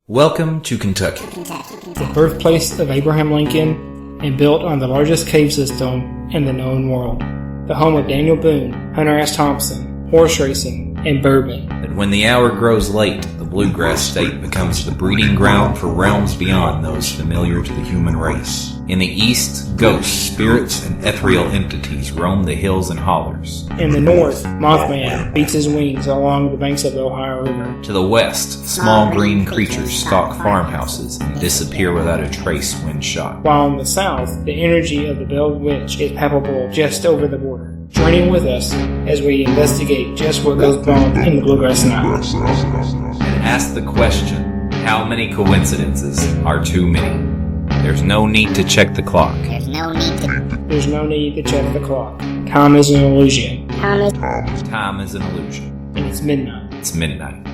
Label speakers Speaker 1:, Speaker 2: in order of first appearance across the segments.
Speaker 1: Welcome to Kentucky.
Speaker 2: The birthplace of Abraham Lincoln and built on the largest cave system in the known world. The home of Daniel Boone, Hunter S. Thompson, horse racing, and bourbon.
Speaker 1: But when the hour grows late, the bluegrass state becomes the breeding ground for realms beyond those familiar to the human race. In the east, ghosts, spirits, and ethereal entities roam the hills and hollers.
Speaker 2: In the north, Mothman beats his wings along the banks of the Ohio River.
Speaker 1: To the west, small green creatures stalk farmhouses and disappear without a trace when shot.
Speaker 2: While in the south, the energy of the Belled Witch is palpable just over the border. Joining with us as we investigate just what goes on in the bluegrass night.
Speaker 1: And ask the question, how many coincidences are too many? There's no need to check the clock.
Speaker 2: There's no need to check the clock. Time is an illusion.
Speaker 1: Time is an illusion.
Speaker 2: And it's midnight.
Speaker 1: It's midnight.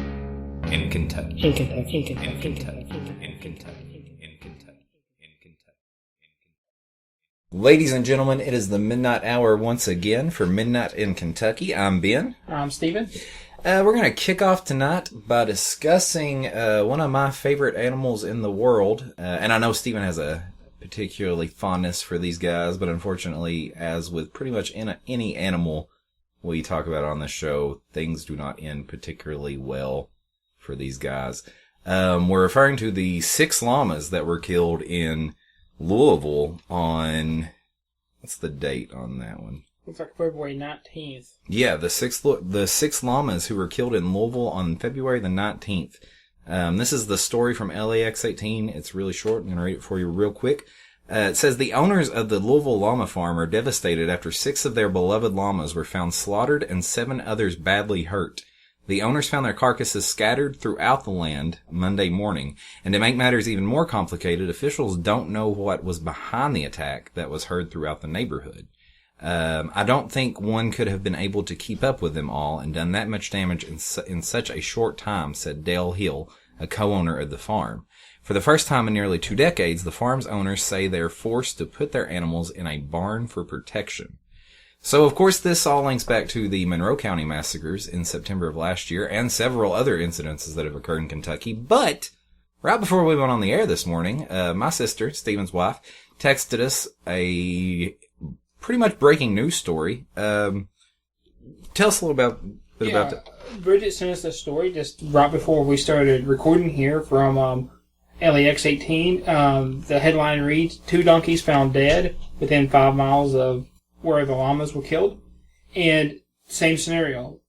Speaker 1: In Kentucky.
Speaker 2: In Kentucky.
Speaker 1: In Kentucky. In Kentucky. In Kentucky. Ladies and gentlemen, it is the midnight hour once again for Midnight in Kentucky. I'm Ben.
Speaker 2: I'm Steven.
Speaker 1: We're going to kick off tonight by discussing one of my favorite animals in the world. And I know Steven has a particularly fondness for these guys, but unfortunately, as with pretty much any animal we talk about on the show, things do not end particularly well for these guys. We're referring to the 6 llamas that were killed in Louisville on... What's the date on that one?
Speaker 2: Looks like February 19th.
Speaker 1: Yeah, the six llamas who were killed in Louisville on February the 19th. This is the story from LAX 18. It's really short. I'm going to read it for you real quick. It says, the owners of the Louisville llama farm are devastated after 6 of their beloved llamas were found slaughtered and 7 others badly hurt. The owners found their carcasses scattered throughout the land Monday morning. And to make matters even more complicated, officials don't know what was behind the attack that was heard throughout the neighborhood. I don't think one could have been able to keep up with them all and done that much damage in such a short time, said Dale Hill, a co-owner of the farm. For the first time in nearly 2 decades, the farm's owners say they are forced to put their animals in a barn for protection. So, of course, this all links back to the Monroe County massacres in September of last year and several other incidences that have occurred in Kentucky. But right before we went on the air this morning, my sister, Steven's wife, texted us a pretty much breaking news story. Tell us a little bit about that.
Speaker 2: Bridget sent us a story just right before we started recording here from LAX 18. The headline reads, 2 donkeys found dead within 5 miles of where the llamas were killed. And same scenario.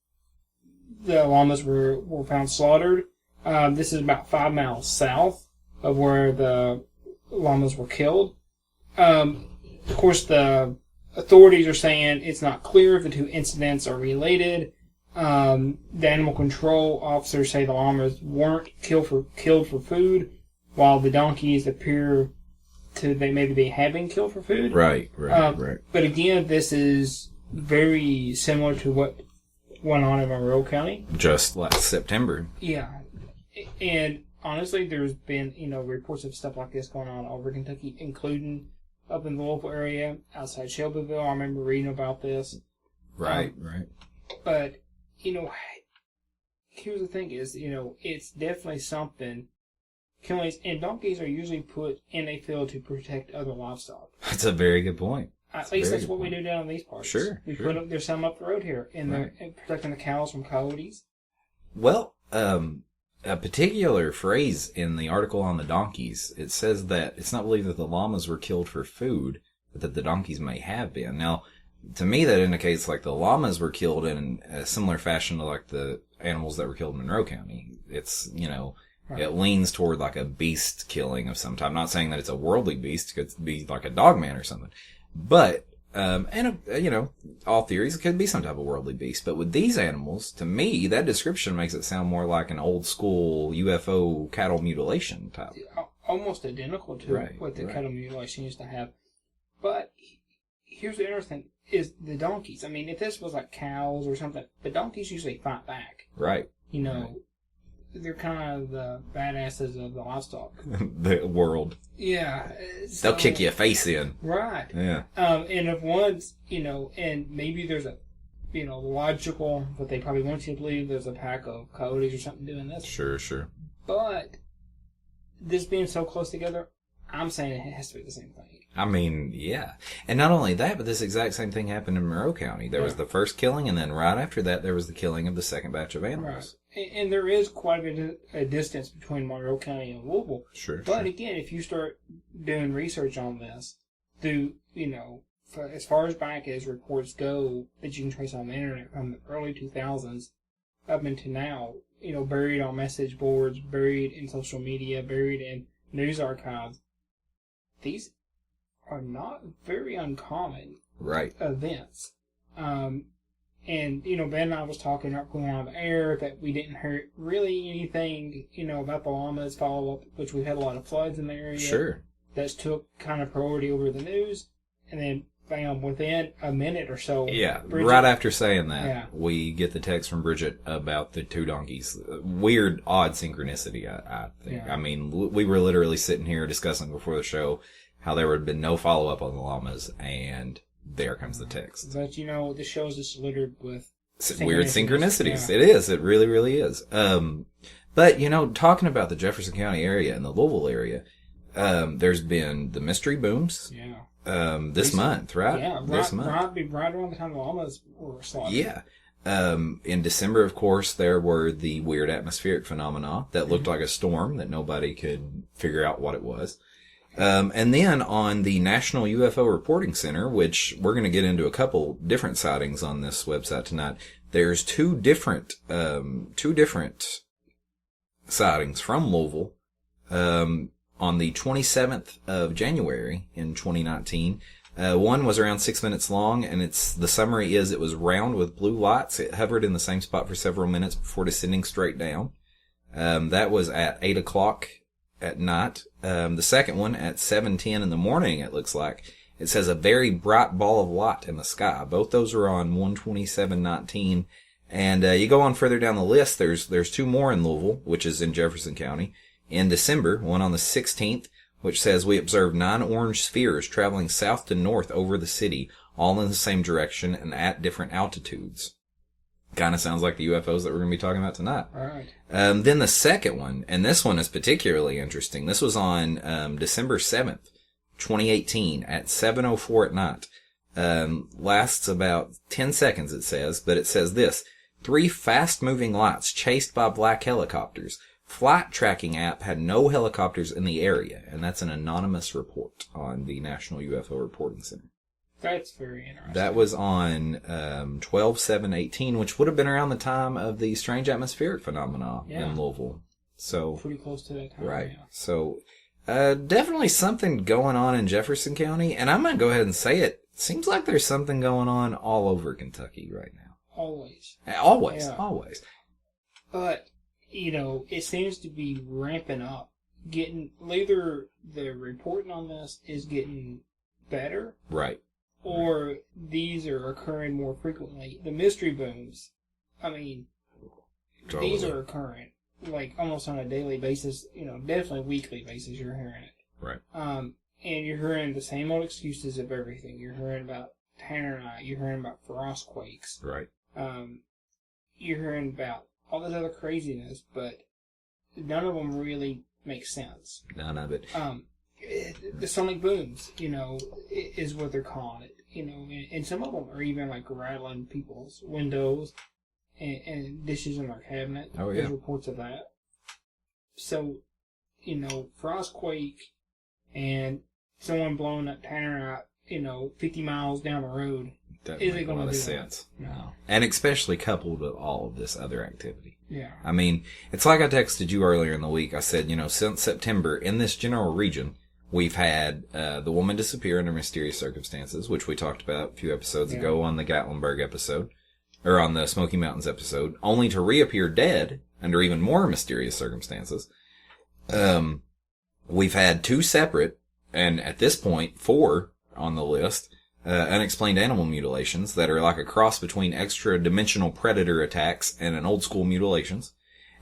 Speaker 2: The llamas were found slaughtered. This is about 5 miles south of where the llamas were killed. Of course, the authorities are saying it's not clear if the 2 incidents are related. The animal control officers say the llamas weren't killed for food, while the donkeys appear to maybe they have been killed for food.
Speaker 1: Right.
Speaker 2: But again, this is very similar to what went on in Monroe County
Speaker 1: Just last September.
Speaker 2: Yeah, and honestly, there's been reports of stuff like this going on over Kentucky, including up in the local area, outside Shelbyville. I remember reading about this.
Speaker 1: Right.
Speaker 2: But, here's the thing is, it's definitely something. Killings and donkeys are usually put in a field to protect other livestock.
Speaker 1: That's a very good point.
Speaker 2: At least that's what we do down in these parts.
Speaker 1: Sure.
Speaker 2: There's some up the road here, and they're protecting the cows from coyotes.
Speaker 1: Well, a particular phrase in the article on the donkeys, it says that it's not believed that the llamas were killed for food, but that the donkeys may have been. Now, to me, that indicates like the llamas were killed in a similar fashion to like the animals that were killed in Monroe County. It's, It leans toward like a beast killing of some type. Not saying that it's a worldly beast. It could be like a dogman or something. But, all theories, it could be some type of worldly beast. But with these animals, to me, that description makes it sound more like an old school UFO cattle mutilation type.
Speaker 2: Almost identical to what the cattle mutilation used to have. But here's the interesting is the donkeys. I mean, if this was like cows or something, the donkeys usually fight back.
Speaker 1: Right.
Speaker 2: They're kind of the badasses of the livestock.
Speaker 1: The world.
Speaker 2: Yeah.
Speaker 1: They'll kick you a face in.
Speaker 2: Right.
Speaker 1: Yeah.
Speaker 2: And if one's, and maybe there's a, logical, but they probably want you to believe there's a pack of coyotes or something doing this.
Speaker 1: Sure.
Speaker 2: But this being so close together, I'm saying it has to be the same thing.
Speaker 1: I mean, yeah. And not only that, but this exact same thing happened in Monroe County. There was the first killing, and then right after that, there was the killing of the second batch of animals.
Speaker 2: Right. And there is quite a bit of a distance between Monroe County and Louisville.
Speaker 1: Sure.
Speaker 2: But again, if you start doing research on this, as far as back as reports go that you can trace on the internet from the early 2000s up into now, buried on message boards, buried in social media, buried in news archives, these are not very uncommon events. And, Ben and I was talking up going on the air that we didn't hear really anything, about the llamas follow-up, which we've had a lot of floods in the area.
Speaker 1: Sure.
Speaker 2: That's took kind of priority over the news. And then, bam, within a minute or so.
Speaker 1: Yeah, right after saying that, we get the text from Bridget about the 2 donkeys. Weird, odd synchronicity, I think. Yeah. I mean, we were literally sitting here discussing before the show how there had been no follow-up on the llamas, and there comes the text.
Speaker 2: But, the show's just littered with
Speaker 1: weird synchronicities. Yeah. It is. It really, really is. But, talking about the Jefferson County area and the Louisville area, there's been the mystery booms.
Speaker 2: Yeah.
Speaker 1: This month, right?
Speaker 2: Yeah,
Speaker 1: this month.
Speaker 2: Right around the time the llamas were slaughtered.
Speaker 1: Yeah. In December, of course, there were the weird atmospheric phenomena that looked like a storm that nobody could figure out what it was. And then on the National UFO Reporting Center, which we're going to get into a couple different sightings on this website tonight, there's two different sightings from Louisville, on the 27th of January in 2019. One was around 6 minutes long, and the summary is it was round with blue lights. It hovered in the same spot for several minutes before descending straight down. That was at 8 o'clock at night. The second one at 7:10 in the morning, it looks like. It says a very bright ball of light in the sky. Both those are on 1/27/19. And you go on further down the list, there's 2 more in Louisville, which is in Jefferson County. In December, one on the 16th, which says we observed 9 orange spheres traveling south to north over the city, all in the same direction and at different altitudes. Kind of sounds like the UFOs that we're going to be talking about tonight.
Speaker 2: All right.
Speaker 1: Then the second one, and this one is particularly interesting. This was on December 7th, 2018 at 7:04 at night. Lasts about 10 seconds, it says, but it says this: 3 fast-moving lights chased by black helicopters. Flight tracking app had no helicopters in the area, and that's an anonymous report on the National UFO Reporting Center.
Speaker 2: That's very interesting.
Speaker 1: That was on 12/7/18, which would have been around the time of the strange atmospheric phenomena in Louisville. So
Speaker 2: pretty close to that time.
Speaker 1: Right.
Speaker 2: Yeah.
Speaker 1: So definitely something going on in Jefferson County, and I'm going to go ahead and say it. Seems like there's something going on all over Kentucky right now.
Speaker 2: Always.
Speaker 1: Always.
Speaker 2: But, it seems to be ramping up. Either the reporting on this is getting better.
Speaker 1: Right.
Speaker 2: Or these are occurring more frequently. The mystery booms, totally. These are occurring, like, almost on a daily basis, definitely weekly basis you're hearing it.
Speaker 1: Right.
Speaker 2: And you're hearing the same old excuses of everything. You're hearing about tannerite, you're hearing about frost quakes.
Speaker 1: Right.
Speaker 2: You're hearing about all this other craziness, but none of them really make sense.
Speaker 1: None of it.
Speaker 2: The sonic booms, is what they're calling it, and some of them are even like rattling people's windows and dishes in their cabinet.
Speaker 1: Oh, yeah.
Speaker 2: There's reports of that. So, frostquake and someone blowing up tannerite, 50 miles down the road.
Speaker 1: Doesn't make a lot of sense. No. And especially coupled with all of this other activity.
Speaker 2: Yeah.
Speaker 1: I mean, it's like I texted you earlier in the week. I said, since September, in this general region, we've had the woman disappear under mysterious circumstances, which we talked about a few episodes ago on the Gatlinburg episode, or on the Smoky Mountains episode, only to reappear dead under even more mysterious circumstances. We've had 2 separate, and at this point, 4 on the list, unexplained animal mutilations that are like a cross between extra-dimensional predator attacks and an old-school mutilations.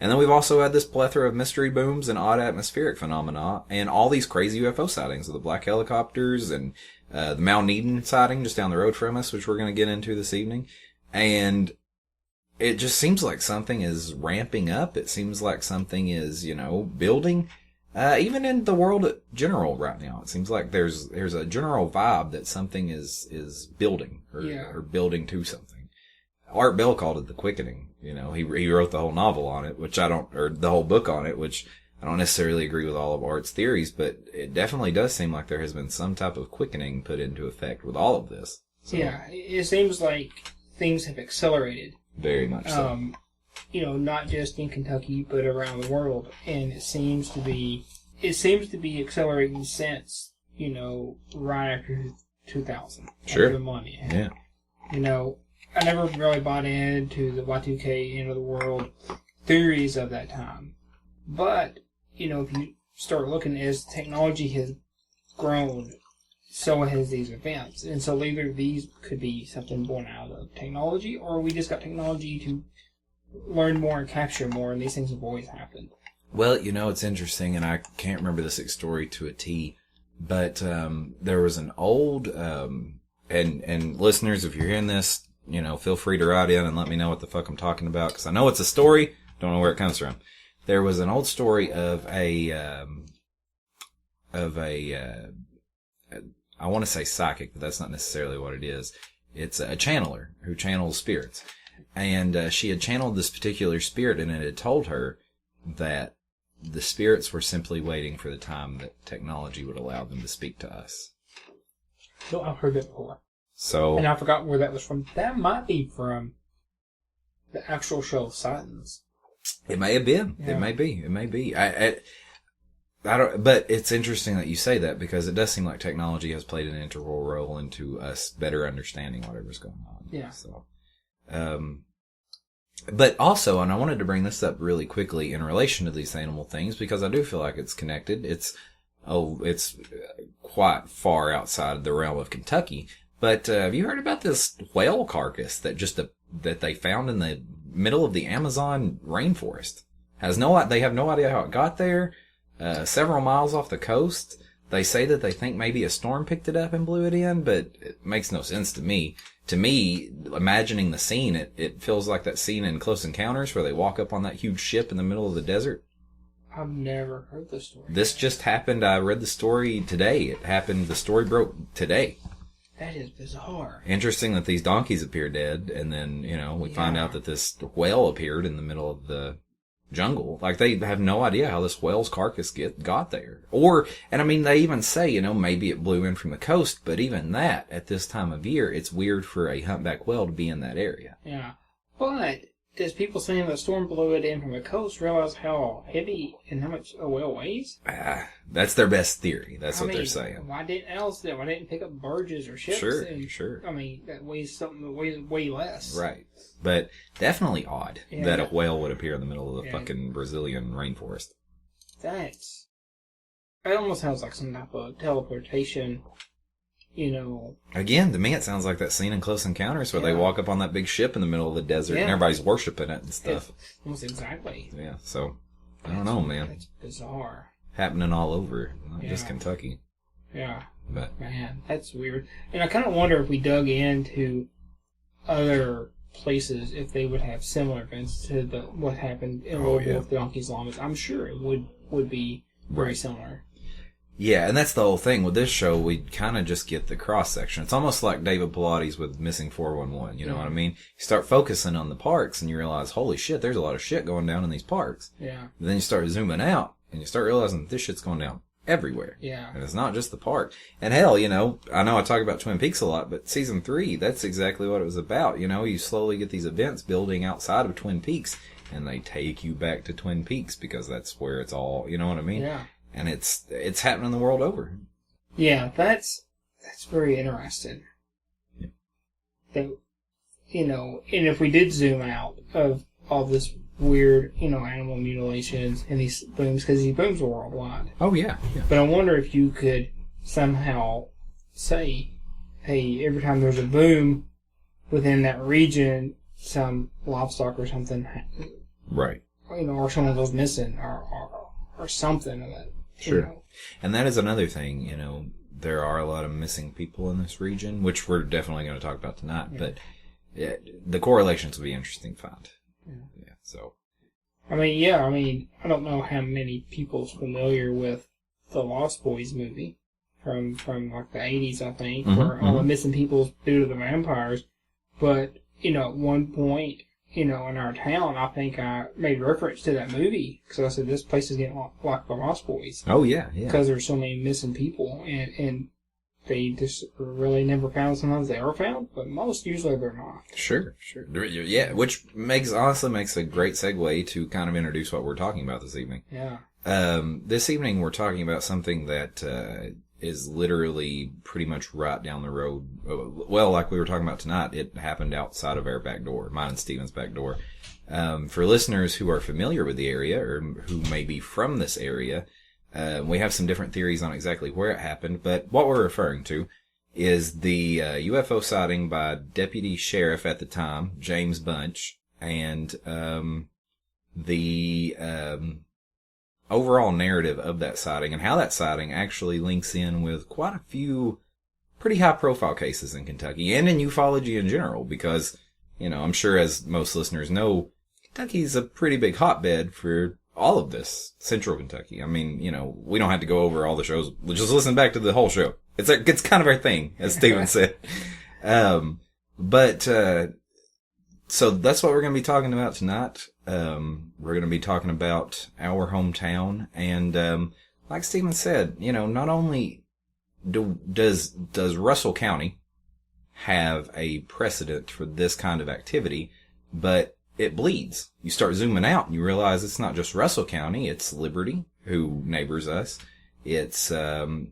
Speaker 1: And then we've also had this plethora of mystery booms and odd atmospheric phenomena and all these crazy UFO sightings of the black helicopters and the Mount Eden sighting just down the road from us, which we're going to get into this evening. And it just seems like something is ramping up. It seems like something is, building. Even in the world in general right now, it seems like there's a general vibe that something is building or building to something. Art Bell called it the quickening. You know, he wrote the whole novel on it, or the whole book on it, which I don't necessarily agree with all of Art's theories, but it definitely does seem like there has been some type of quickening put into effect with all of this. So,
Speaker 2: yeah, it seems like things have accelerated.
Speaker 1: Very much so.
Speaker 2: You know, not just in Kentucky, but around the world. And it seems to be accelerating since, you know, right after 2000.
Speaker 1: Sure.
Speaker 2: After the millennium.
Speaker 1: Yeah.
Speaker 2: You know, I never really bought into the Y2K, end of the world theories of that time. But, you know, if you start looking as technology has grown, so has these events. And so either these could be something born out of technology, or we just got technology to learn more and capture more, and these things have always happened.
Speaker 1: Well, you know, it's interesting, and I can't remember this story to a T, but there was an old, and listeners, if you're hearing this, you know, feel free to write in and let me know what the fuck I'm talking about, because I know it's a story, don't know where it comes from. There was an old story of I want to say psychic, but that's not necessarily what it is. It's a channeler who channels spirits. And she had channeled this particular spirit, and it had told her that the spirits were simply waiting for the time that technology would allow them to speak to us.
Speaker 2: No, I've heard that before.
Speaker 1: So,
Speaker 2: and I forgot where that was from. That might be from the actual show of Silence.
Speaker 1: It may have been.
Speaker 2: Yeah.
Speaker 1: It may be. I don't. But it's interesting that you say that, because it does seem like technology has played an integral role into us better understanding whatever's going on.
Speaker 2: Yeah.
Speaker 1: So. But also, and I wanted to bring this up really quickly in relation to these animal things, because I do feel like it's connected. It's quite far outside of the realm of Kentucky. But have you heard about this whale carcass that they found in the middle of the Amazon rainforest? They have no idea how it got there. Several miles off the coast. They say that they think maybe a storm picked it up and blew it in, but it makes no sense to me. To me, imagining the scene, it feels like that scene in Close Encounters where they walk up on that huge ship in the middle of the desert.
Speaker 2: I've never heard this story.
Speaker 1: This just happened. I read the story today. The story broke today.
Speaker 2: That is bizarre.
Speaker 1: Interesting that these donkeys appear dead, and then, you know, we find out that this whale appeared in the middle of the jungle. Like, they have no idea how this whale's carcass got there. And I mean, they even say, you know, maybe it blew in from the coast, but even that, at this time of year, it's weird for a humpback whale to be in that area.
Speaker 2: Yeah. But does people saying the storm blew it in from the coast realize how heavy and how much a whale weighs?
Speaker 1: That's their best theory. That's what they're saying.
Speaker 2: Why didn't pick up barges or ships?
Speaker 1: Sure.
Speaker 2: I mean, that weighs something that weighs way less.
Speaker 1: Right. But definitely odd that a whale would appear in the middle of the fucking Brazilian rainforest.
Speaker 2: It almost sounds like some type of teleportation, you know.
Speaker 1: Again, to me it sounds like that scene in Close Encounters where they walk up on that big ship in the middle of the desert and everybody's worshiping it and stuff.
Speaker 2: Almost exactly.
Speaker 1: Yeah, so, I don't know, man.
Speaker 2: That's bizarre.
Speaker 1: Happening all over, not just Kentucky.
Speaker 2: Yeah.
Speaker 1: But
Speaker 2: man, that's weird. And I kind of wonder if we dug into other places, if they would have similar events to what happened in Louisville with the donkeys, llamas. I'm sure it would be very similar.
Speaker 1: Yeah, and that's the whole thing. With this show, we kind of just get the cross-section. It's almost like David Pilates with Missing 411, you know what I mean? You start focusing on the parks, and you realize, holy shit, there's a lot of shit going down in these parks.
Speaker 2: Yeah.
Speaker 1: And then you start zooming out, and you start realizing this shit's going down everywhere.
Speaker 2: Yeah.
Speaker 1: And it's not just the park. And hell, you know I talk about Twin Peaks a lot, but season 3, that's exactly what it was about. You know, you slowly get these events building outside of Twin Peaks, and they take you back to Twin Peaks because that's where it's all, you know what I mean?
Speaker 2: Yeah.
Speaker 1: And it's happening the world over.
Speaker 2: Yeah, that's very interesting.
Speaker 1: Yeah.
Speaker 2: That, you know, and if we did zoom out of all this weird, you know, animal mutilations and these booms, because these booms are worldwide.
Speaker 1: Oh, yeah.
Speaker 2: But I wonder if you could somehow say, hey, every time there's a boom within that region, some livestock or something,
Speaker 1: right?
Speaker 2: You know, or someone goes missing, or something of that.
Speaker 1: Sure.
Speaker 2: You know.
Speaker 1: And that is another thing. You know, there are a lot of missing people in this region, which we're definitely going to talk about tonight. Yeah. But the correlations will be interesting to find. Yeah. So.
Speaker 2: I mean, yeah, I don't know how many people's familiar with the Lost Boys movie from like the 80s, I think, where all the missing people due to the vampires. But, at one point, in our town, I think I made reference to that movie because I said this place is getting like the Lost Boys.
Speaker 1: Oh, yeah.
Speaker 2: Because there's so many missing people, and they just really never found. Sometimes they are found, but most usually they're not.
Speaker 1: Sure. Yeah, which honestly makes a great segue to kind of introduce what we're talking about this evening.
Speaker 2: Yeah.
Speaker 1: This evening we're talking about something that is literally pretty much right down the road. Well, like we were talking about tonight, it happened outside of our back door, mine and Steven's back door. For listeners who are familiar with the area or who may be from this area, we have some different theories on exactly where it happened, but what we're referring to is the UFO sighting by Deputy Sheriff at the time, James Bunch, and the overall narrative of that sighting and how that sighting actually links in with quite a few pretty high-profile cases in Kentucky and in ufology in general, because, I'm sure as most listeners know, Kentucky's a pretty big hotbed for all of this, central Kentucky. I mean, we don't have to go over all the shows. We'll just listen back to the whole show. It's kind of our thing, as Steven said. So that's what we're going to be talking about tonight. We're going to be talking about our hometown. And, like Steven said, not only does Russell County have a precedent for this kind of activity, but it bleeds. You start zooming out and you realize it's not just Russell County, it's Liberty, who neighbors us. It's, everywhere.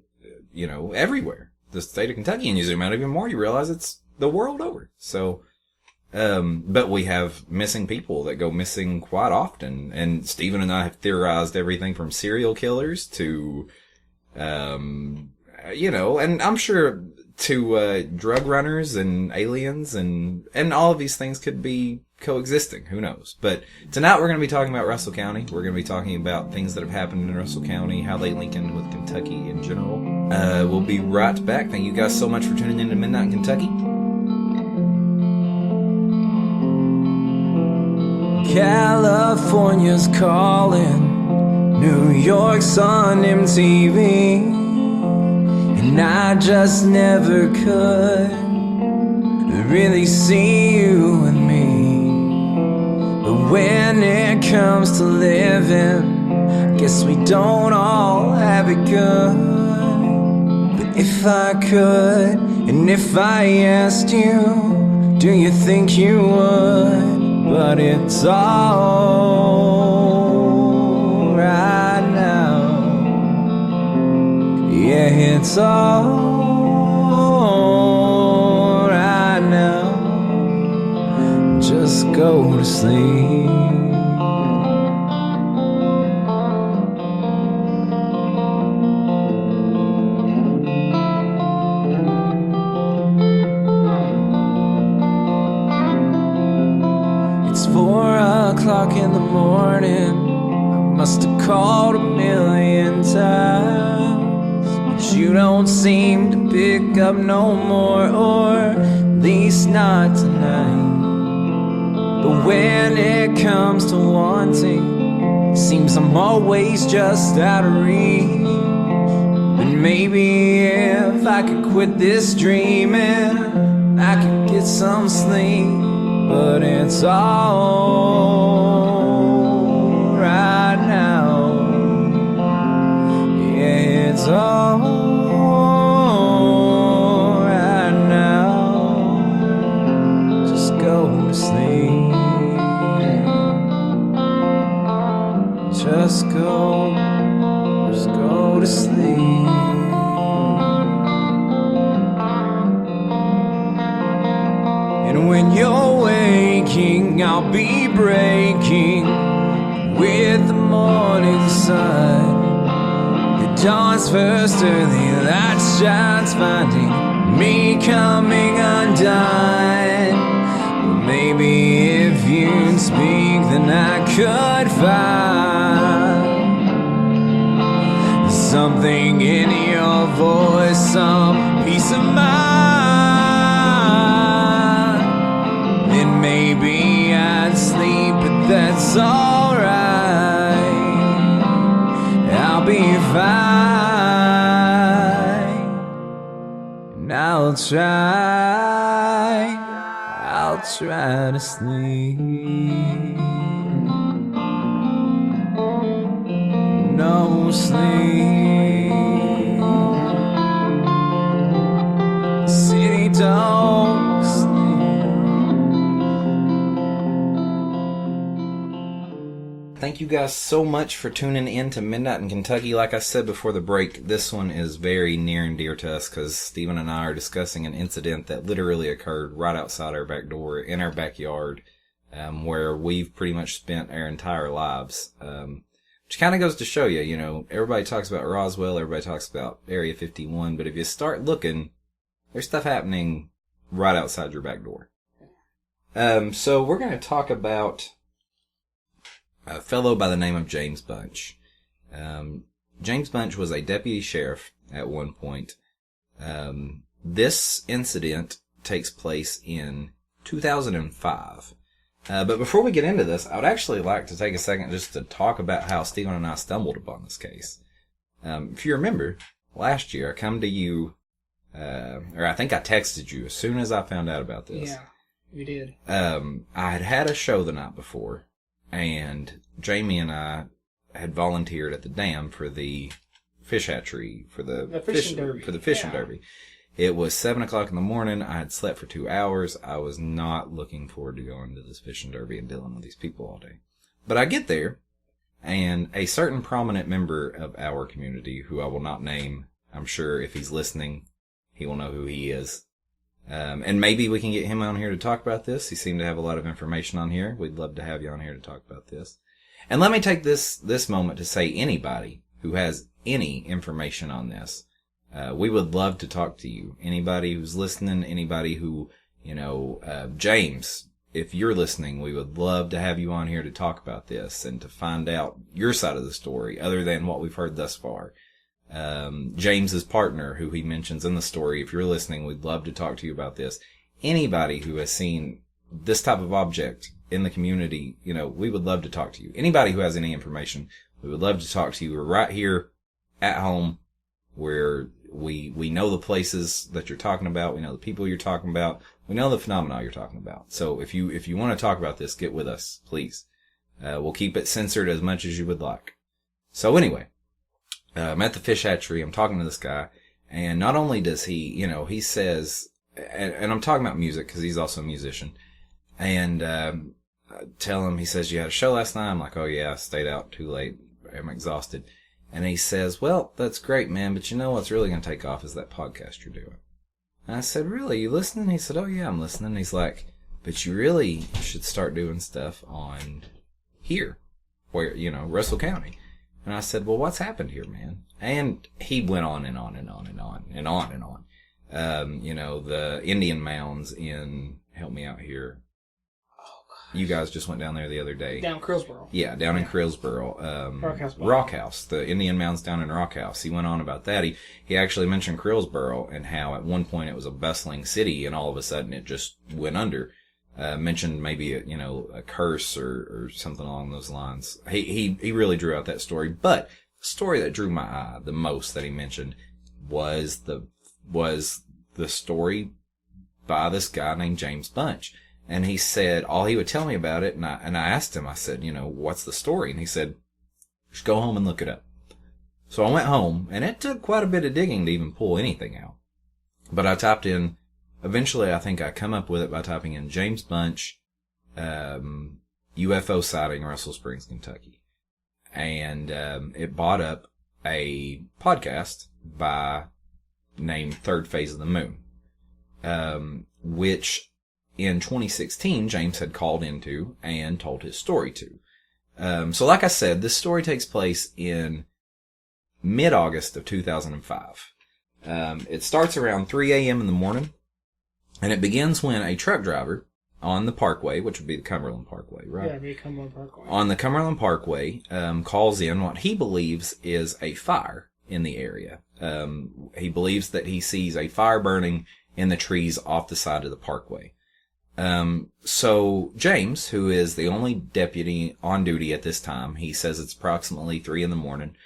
Speaker 1: The state of Kentucky, and you zoom out even more, you realize it's the world over. So, but we have missing people that go missing quite often. And Stephen and I have theorized everything from serial killers to, and I'm sure to, drug runners and aliens and all of these things could be coexisting. Who knows? But tonight we're going to be talking about Russell County. We're going to be talking about things that have happened in Russell County, how they link in with Kentucky in general. We'll be right back. Thank you guys so much for tuning in to Midnight in Kentucky.
Speaker 3: California's calling, New York's on MTV, and I just never could really see you and me. But when it comes to living, guess we don't all have it good. But if I could, and if I asked you, do you think you would? But it's all right now. Yeah, it's all right now. Just go to sleep. It's 4 o'clock in the morning. I must have called a million times, but you don't seem to pick up no more, or at least not tonight. But when it comes to wanting, seems I'm always just out of reach. But maybe if I could quit this dreaming, I could get some sleep. But it's all right now. Yeah, it's all right now. Just go to sleep. Just go to sleep. And when you're waking, I'll be breaking with the morning sun. The dawn's first early light shines, finding me coming undone. Well, maybe if you'd speak, then I could find something in your voice, some peace of mind. Then maybe I'd sleep, but that's alright. I'll try to sleep. No sleep. City don't sleep.
Speaker 1: Thank you guys so much for tuning in to Midnight in Kentucky. Like I said before the break, this one is very near and dear to us because Stephen and I are discussing an incident that literally occurred right outside our back door, in our backyard, where we've pretty much spent our entire lives. Which kind of goes to show you, you know, everybody talks about Roswell, everybody talks about Area 51, but if you start looking, there's stuff happening right outside your back door. So we're going to talk about a fellow by the name of James Bunch. James Bunch was a deputy sheriff at one point. This incident takes place in 2005. But before we get into this, I would actually like to take a second just to talk about how Stephen and I stumbled upon this case. If you remember, last year I come to you, or I think I texted you as soon as I found out about this.
Speaker 2: Yeah, you did.
Speaker 1: I had a show the night before, and Jamie and I had volunteered at the dam for the fish hatchery, for the
Speaker 2: fishing derby.
Speaker 1: For the fishing derby. It was 7 o'clock in the morning. I had slept for 2 hours. I was not looking forward to going to this fishing derby and dealing with these people all day. But I get there, and a certain prominent member of our community, who I will not name, I'm sure if he's listening, he will know who he is. And maybe we can get him on here to talk about this. He seemed to have a lot of information on here. We'd love to have you on here to talk about this. And let me take this moment to say anybody who has any information on this, we would love to talk to you. Anybody who's listening, anybody who, you know, James, if you're listening, we would love to have you on here to talk about this and to find out your side of the story other than what we've heard thus far. James's partner, who he mentions in the story, if you're listening, we'd love to talk to you about this. Anybody who has seen this type of object in the community, you know, we would love to talk to you. Anybody who has any information, we would love to talk to you. We're right here at home where we know the places that you're talking about. We know the people you're talking about. We know the phenomena you're talking about. So if you want to talk about this, get with us, please. We'll keep it censored as much as you would like. So anyway, I'm at the fish hatchery. I'm talking to this guy, and not only does he, you know, he says, and I'm talking about music because he's also a musician, and I tell him, he says, you had a show last night? I'm like, oh yeah, I stayed out too late. I'm exhausted. And he says, well, that's great, man, but you know what's really going to take off is that podcast you're doing. And I said, really? You listening? He said, oh yeah, I'm listening. He's like, but you really should start doing stuff on here, where, you know, Russell County. And I said, well, what's happened here, man? And he went on and on and on and on and on and on. You know, the Indian mounds in, help me out here. You guys just went down there the other day.
Speaker 2: Down Crillsboro.
Speaker 1: Yeah, down in Crillsboro. Rock House. The Indian mounds down in Rock House. He went on about that. He actually mentioned Crillsboro and how at one point it was a bustling city and all of a sudden it just went under. Mentioned maybe a curse or something along those lines. He really drew out that story. But the story that drew my eye the most that he mentioned was the story by this guy named James Bunch. And he said, all he would tell me about it, and I asked him, I said, you know, what's the story? And he said, just go home and look it up. So I went home, and it took quite a bit of digging to even pull anything out. But I typed in, eventually I think I come up with it by typing in James Bunch, UFO sighting, Russell Springs, Kentucky. And it brought up a podcast named Third Phase of the Moon, which in 2016, James had called into and told his story to. So like I said, this story takes place in mid-August of 2005. It starts around 3 a.m. in the morning, and it begins when a truck driver on the Parkway, which would be the Cumberland Parkway, right?
Speaker 2: Yeah, it'd be Cumberland Parkway.
Speaker 1: On the Cumberland Parkway, calls in what he believes is a fire in the area. He believes that he sees a fire burning in the trees off the side of the Parkway. So James, who is the only deputy on duty at this time, he says it's approximately 3 in the morning,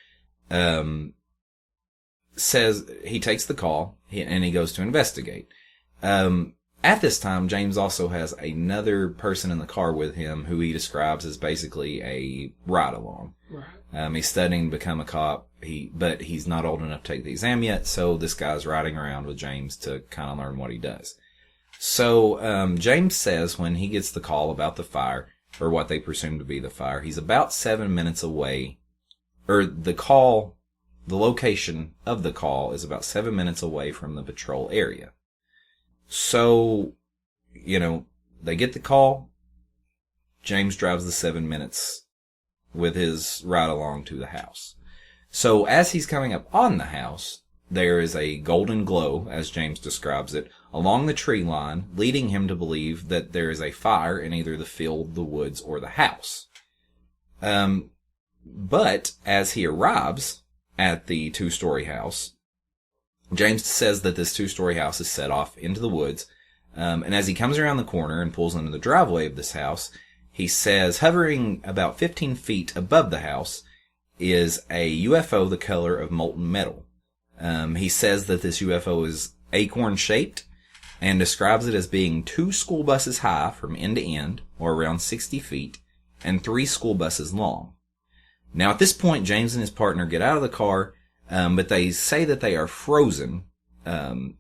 Speaker 1: says he takes the call. and he goes to investigate. At this time, James also has another person in the car with him who he describes as basically a ride-along.
Speaker 2: Right.
Speaker 1: He's studying to become a cop, but he's not old enough to take the exam yet, so this guy's riding around with James to kind of learn what he does. So James says when he gets the call about the fire, or what they presume to be the fire, he's about 7 minutes away, or the location of the call is about 7 minutes away from the patrol area. So, they get the call. James drives the 7 minutes with his ride along to the house. So as he's coming up on the house, there is a golden glow, as James describes it, along the tree line, leading him to believe that there is a fire in either the field, the woods, or the house. But as he arrives at the 2-story house, James says that this 2-story house is set off into the woods, and as he comes around the corner and pulls into the driveway of this house, he says hovering about 15 feet above the house is a UFO the color of molten metal. He says that this UFO is acorn-shaped and describes it as being 2 school buses high from end to end, or around 60 feet, and 3 school buses long. Now at this point, James and his partner get out of the car, but they say that they are frozen, in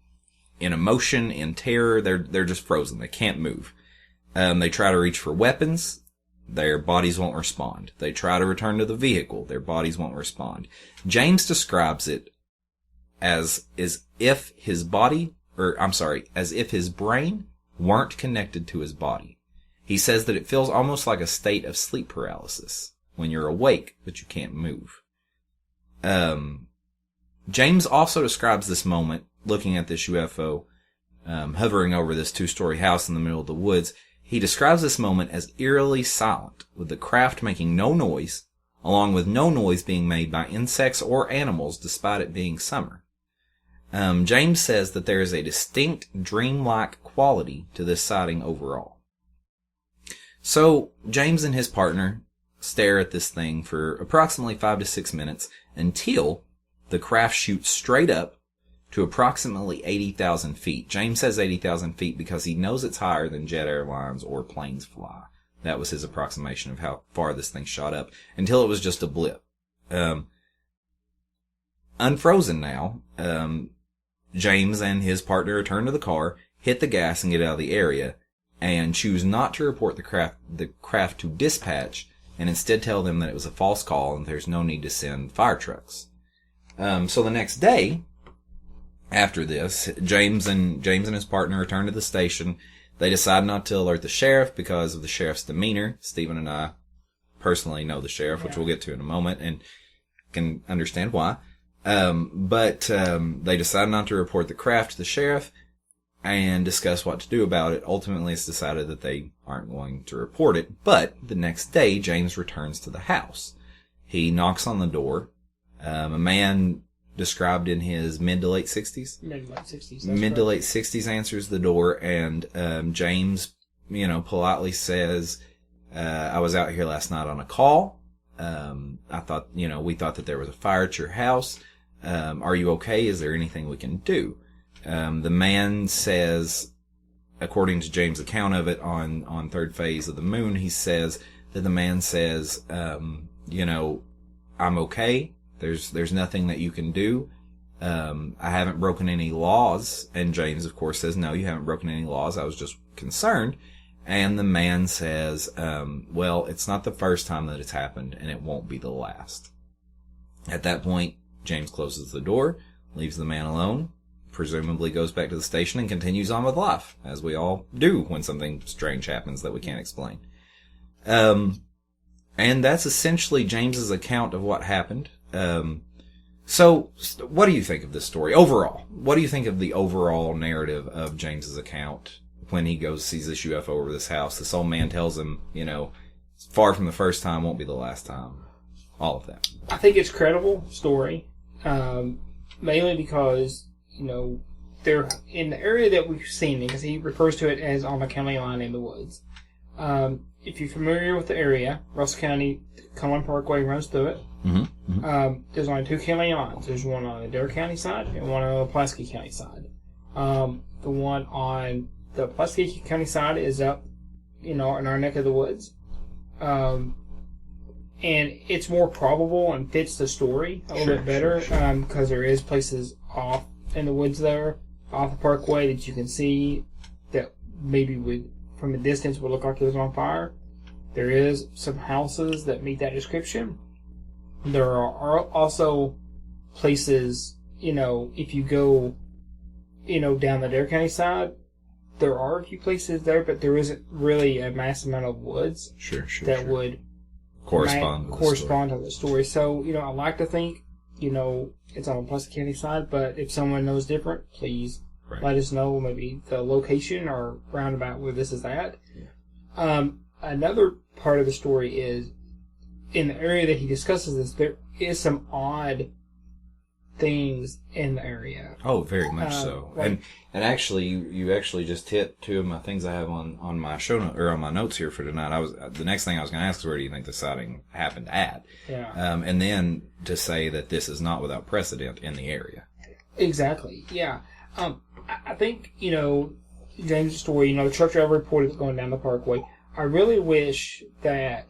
Speaker 1: emotion, in terror. They're just frozen. They can't move. They try to reach for weapons. Their bodies won't respond. They try to return to the vehicle. Their bodies won't respond. James describes it as if his brain weren't connected to his body. He says that it feels almost like a state of sleep paralysis when you're awake, but you can't move. James also describes this moment, looking at this UFO, hovering over this 2-story house in the middle of the woods. He describes this moment as eerily silent, with the craft making no noise, along with no noise being made by insects or animals despite it being summer. James says that there is a distinct dreamlike quality to this sighting overall. So, James and his partner stare at this thing for approximately 5 to 6 minutes until the craft shoots straight up to approximately 80,000 feet. James says 80,000 feet because he knows it's higher than jet airlines or planes fly. That was his approximation of how far this thing shot up, until it was just a blip. Unfrozen now, James and his partner return to the car, hit the gas and get out of the area, and choose not to report the craft to dispatch, and instead tell them that it was a false call and there's no need to send fire trucks. So the next day, after this, James and his partner return to the station. They decide not to alert the sheriff because of the sheriff's demeanor. Stephen and I personally know the sheriff, which we'll get to in a moment, and can understand why. But they decide not to report the craft to the sheriff and discuss what to do about it. Ultimately, it's decided that they aren't going to report it. But the next day, James returns to the house. He knocks on the door. A man described in his mid to late 60s. Mid to late 60s answers the door, and James, politely says, I was out here last night on a call. We thought that there was a fire at your house. Are you okay? Is there anything we can do? The man says, according to James' account of it on third phase of the moon, he says that the man says, I'm okay. There's nothing that you can do. I haven't broken any laws. And James, of course, says, no, you haven't broken any laws. I was just concerned. And the man says, well, it's not the first time that it's happened, and it won't be the last. At that point, James closes the door, leaves the man alone, presumably goes back to the station and continues on with life, as we all do when something strange happens that we can't explain. And that's essentially James's account of what happened. So what do you think of this story overall? What do you think of the overall narrative of James's account when he sees this UFO over this house? This old man tells him, it's far from the first time, won't be the last time. All of that.
Speaker 2: I think it's a credible story, mainly because, they're in the area that we've seen it, because he refers to it as on the county line in the woods. If you're familiar with the area, Russell County, Cumberland Parkway runs through it. There's only 2 county lines. There's one on the Dare County side and one on the Pulaski County side. The one on the Pulaski County side is up, in our neck of the woods. And it's more probable and fits the story a little bit better because there is places off in the woods there, off the parkway that you can see that maybe would, from a distance, would look like it was on fire. There is some houses that meet that description. There are also places, if you go, down the Dare County side, there are a few places there, but there isn't really a mass amount of woods that would correspond to the story. So, I like to think, it's on the Pulaski County side, but if someone knows different, please let us know maybe the location or roundabout where this is at. Yeah. Another part of the story is, in the area that he discusses this, there is some odd things in the area.
Speaker 1: Oh, very much so. And actually, you actually just hit 2 of my things I have on my show note, or on my notes here for tonight. The next thing I was going to ask is, where do you think the sighting happened at?
Speaker 2: Yeah.
Speaker 1: And then to say that this is not without precedent in the area.
Speaker 2: Exactly. Yeah. I think James' story. The truck driver reported going down the parkway. I really wish that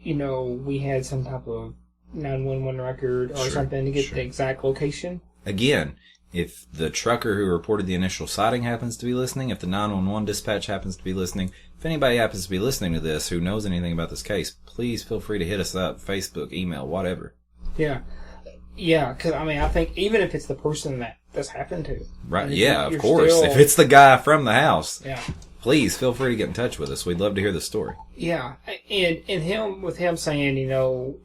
Speaker 2: we had some type of 911 record or something to get the exact location.
Speaker 1: Again, if the trucker who reported the initial sighting happens to be listening, if the 911 dispatch happens to be listening, if anybody happens to be listening to this who knows anything about this case, please feel free to hit us up, Facebook, email, whatever.
Speaker 2: Yeah. Yeah, because, I think even if it's the person that this happened to.
Speaker 1: Right, yeah, of course. If it's the guy from the house.
Speaker 2: Yeah.
Speaker 1: Please feel free to get in touch with us. We'd love to hear the story.
Speaker 2: Yeah, and him saying,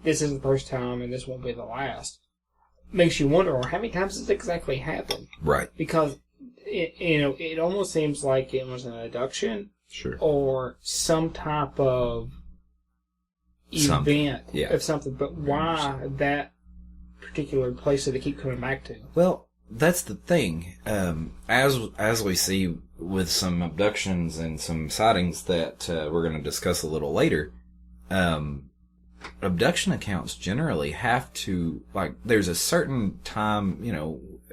Speaker 2: this is the first time and this won't be the last, makes you wonder, how many times has it exactly happened?
Speaker 1: Right.
Speaker 2: Because it almost seems like it was an abduction, or some type of event of something. But why that particular place that they keep coming back to?
Speaker 1: Well, that's the thing. As we see with some abductions and some sightings that we're going to discuss a little later, abduction accounts generally have to, there's a certain time,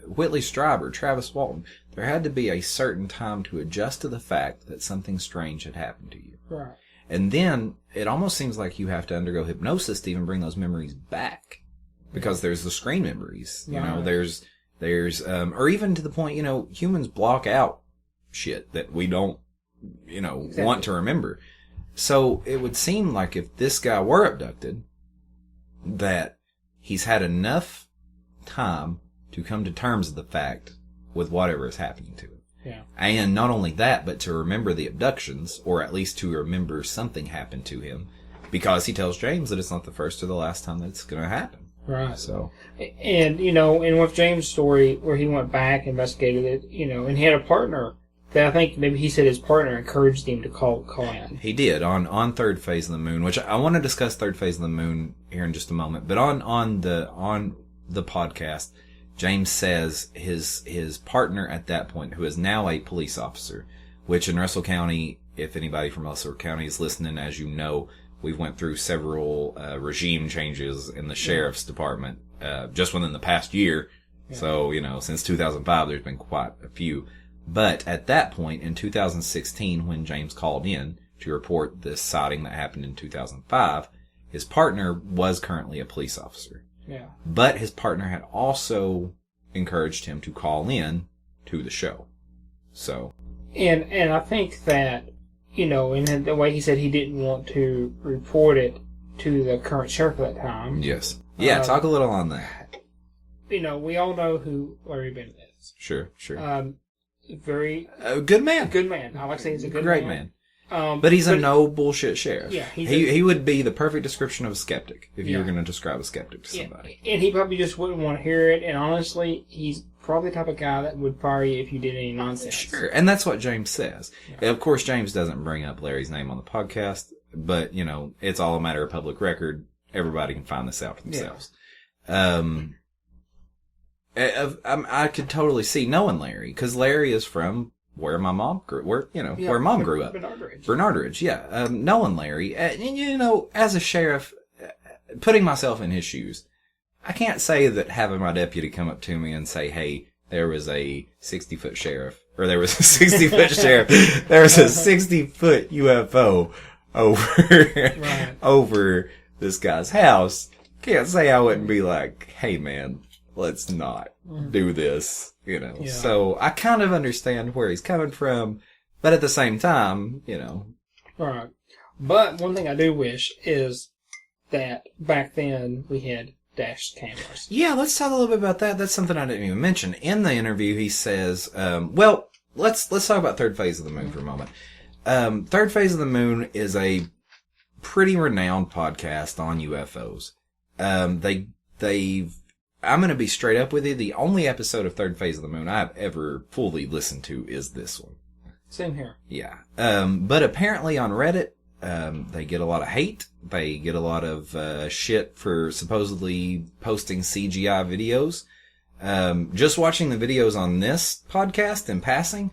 Speaker 1: Whitley Strieber, Travis Walton, there had to be a certain time to adjust to the fact that something strange had happened to you.
Speaker 2: Right.
Speaker 1: And then it almost seems like you have to undergo hypnosis to even bring those memories back. Because there's the screen memories, there's, or even to the point, humans block out shit that we don't, want to remember. So it would seem like if this guy were abducted, that he's had enough time to come to terms with the fact with whatever is happening to him.
Speaker 2: Yeah.
Speaker 1: And not only that, but to remember the abductions, or at least to remember something happened to him, because he tells James that it's not the first or the last time that it's going to happen.
Speaker 2: Right.
Speaker 1: So,
Speaker 2: and and with James' story, where he went back, investigated it, and he had a partner that I think maybe he said his partner encouraged him to call in.
Speaker 1: He did on Third Phase of the Moon, which I want to discuss Third Phase of the Moon here in just a moment. But on the podcast, James says his partner at that point, who is now a police officer, which in Russell County, if anybody from Russell County is listening, as you know, we went through several regime changes in the sheriff's department just within the past year. Yeah. So, since 2005, there's been quite a few. But at that point, in 2016, when James called in to report this sighting that happened in 2005, his partner was currently a police officer.
Speaker 2: Yeah.
Speaker 1: But his partner had also encouraged him to call in to the show. So.
Speaker 2: And I think that, in the way he said he didn't want to report it to the current sheriff at that time.
Speaker 1: Yes. Yeah, talk a little on that.
Speaker 2: We all know who Larry Bennett is.
Speaker 1: Sure.
Speaker 2: Very...
Speaker 1: good man.
Speaker 2: Good man. I like to say he's a good
Speaker 1: Great man. But he's a no bullshit sheriff. Yeah, he would be the perfect description of a skeptic if you were going to describe a skeptic to somebody.
Speaker 2: And he probably just wouldn't want to hear it. And honestly, he's probably the type of guy that would fire you if you did any nonsense.
Speaker 1: Sure, and that's what James says. Yeah. Of course, James doesn't bring up Larry's name on the podcast, but it's all a matter of public record. Everybody can find this out for themselves. Yeah. I could totally see knowing Larry, because Larry is from where my mom grew, where mom grew up. Bernard Ridge, yeah. Knowing Larry, and as a sheriff, putting myself in his shoes, I can't say that having my deputy come up to me and say, hey, there was a 60-foot sheriff, or there was a 60-foot sheriff, there was a 60-foot UFO over this guy's house. Can't say I wouldn't be like, hey man, let's not do this, you know. Yeah. So I kind of understand where he's coming from, but at the same time, you know.
Speaker 2: Right. But one thing I do wish is that back then we had dash cameras.
Speaker 1: Yeah, let's talk a little bit about that. That's something I didn't even mention. In the interview, he says, well, let's talk about Third Phase of the Moon for a moment. Third Phase of the Moon is a pretty renowned podcast on UFOs. I'm going to be straight up with you. The only episode of Third Phase of the Moon I've ever fully listened to is this one.
Speaker 2: Same here.
Speaker 1: Yeah. But apparently on Reddit, they get a lot of hate. They get a lot of shit for supposedly posting CGI videos. Just watching the videos on this podcast in passing,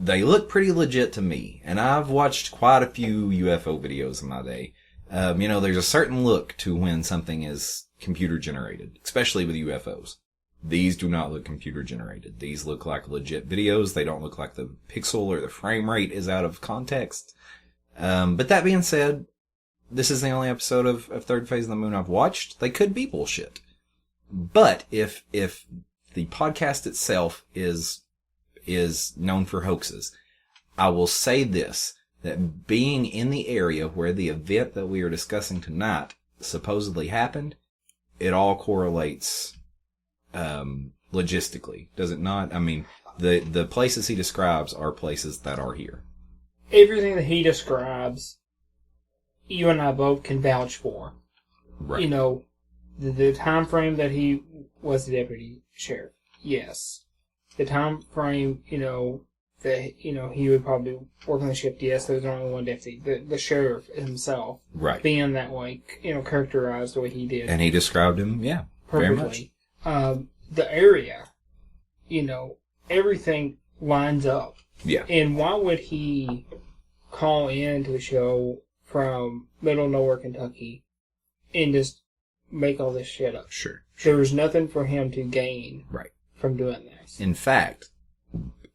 Speaker 1: they look pretty legit to me. And I've watched quite a few UFO videos in my day. You know, there's a certain look to when something is computer generated, especially with UFOs. These do not look computer generated. These look like legit videos. They don't look like the pixel or the frame rate is out of context. But that being said, this is the only episode of Third Phase of the Moon I've watched. They could be bullshit. But if the podcast itself is known for hoaxes, I will say this, that being in the area where the event that we are discussing tonight supposedly happened, it all correlates logistically, does it not? I mean, the places he describes are places that are here.
Speaker 2: Everything that he describes, you and I both can vouch for.
Speaker 1: Right.
Speaker 2: You know, the time frame that he was the deputy sheriff, yes. The time frame, you know, that, you know, he would probably work on the shift, yes, there was only one deputy. The sheriff himself,
Speaker 1: right,
Speaker 2: being that way, you know, characterized the way he did.
Speaker 1: And he described him, yeah,
Speaker 2: perfectly. Very much. The area, you know, everything lines up.
Speaker 1: Yeah.
Speaker 2: And why would he call in to the show from middle of nowhere, Kentucky, and just make all this shit up?
Speaker 1: Sure.
Speaker 2: There was nothing for him to gain from doing this.
Speaker 1: In fact,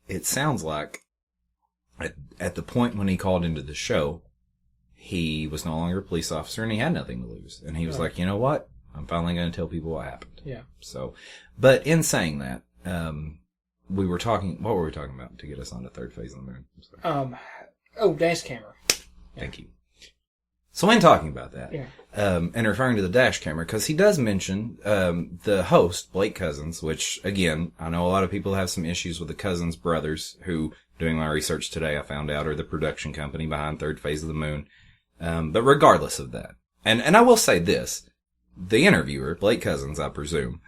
Speaker 1: it sounds like at the point when he called into the show, he was no longer a police officer and he had nothing to lose. And he was like, you know what? I'm finally going to tell people what happened.
Speaker 2: Yeah.
Speaker 1: So, but in saying that, what were we talking about to get us on to Third Phase of the Moon?
Speaker 2: Dash camera.
Speaker 1: Thank you. So in talking about that,
Speaker 2: yeah.
Speaker 1: And referring to the dash camera, because he does mention the host, Blake Cousins, which, again, I know a lot of people have some issues with the Cousins brothers, who, doing my research today, I found out are the production company behind Third Phase of the Moon. But regardless of that, and I will say this, the interviewer, Blake Cousins, I presume,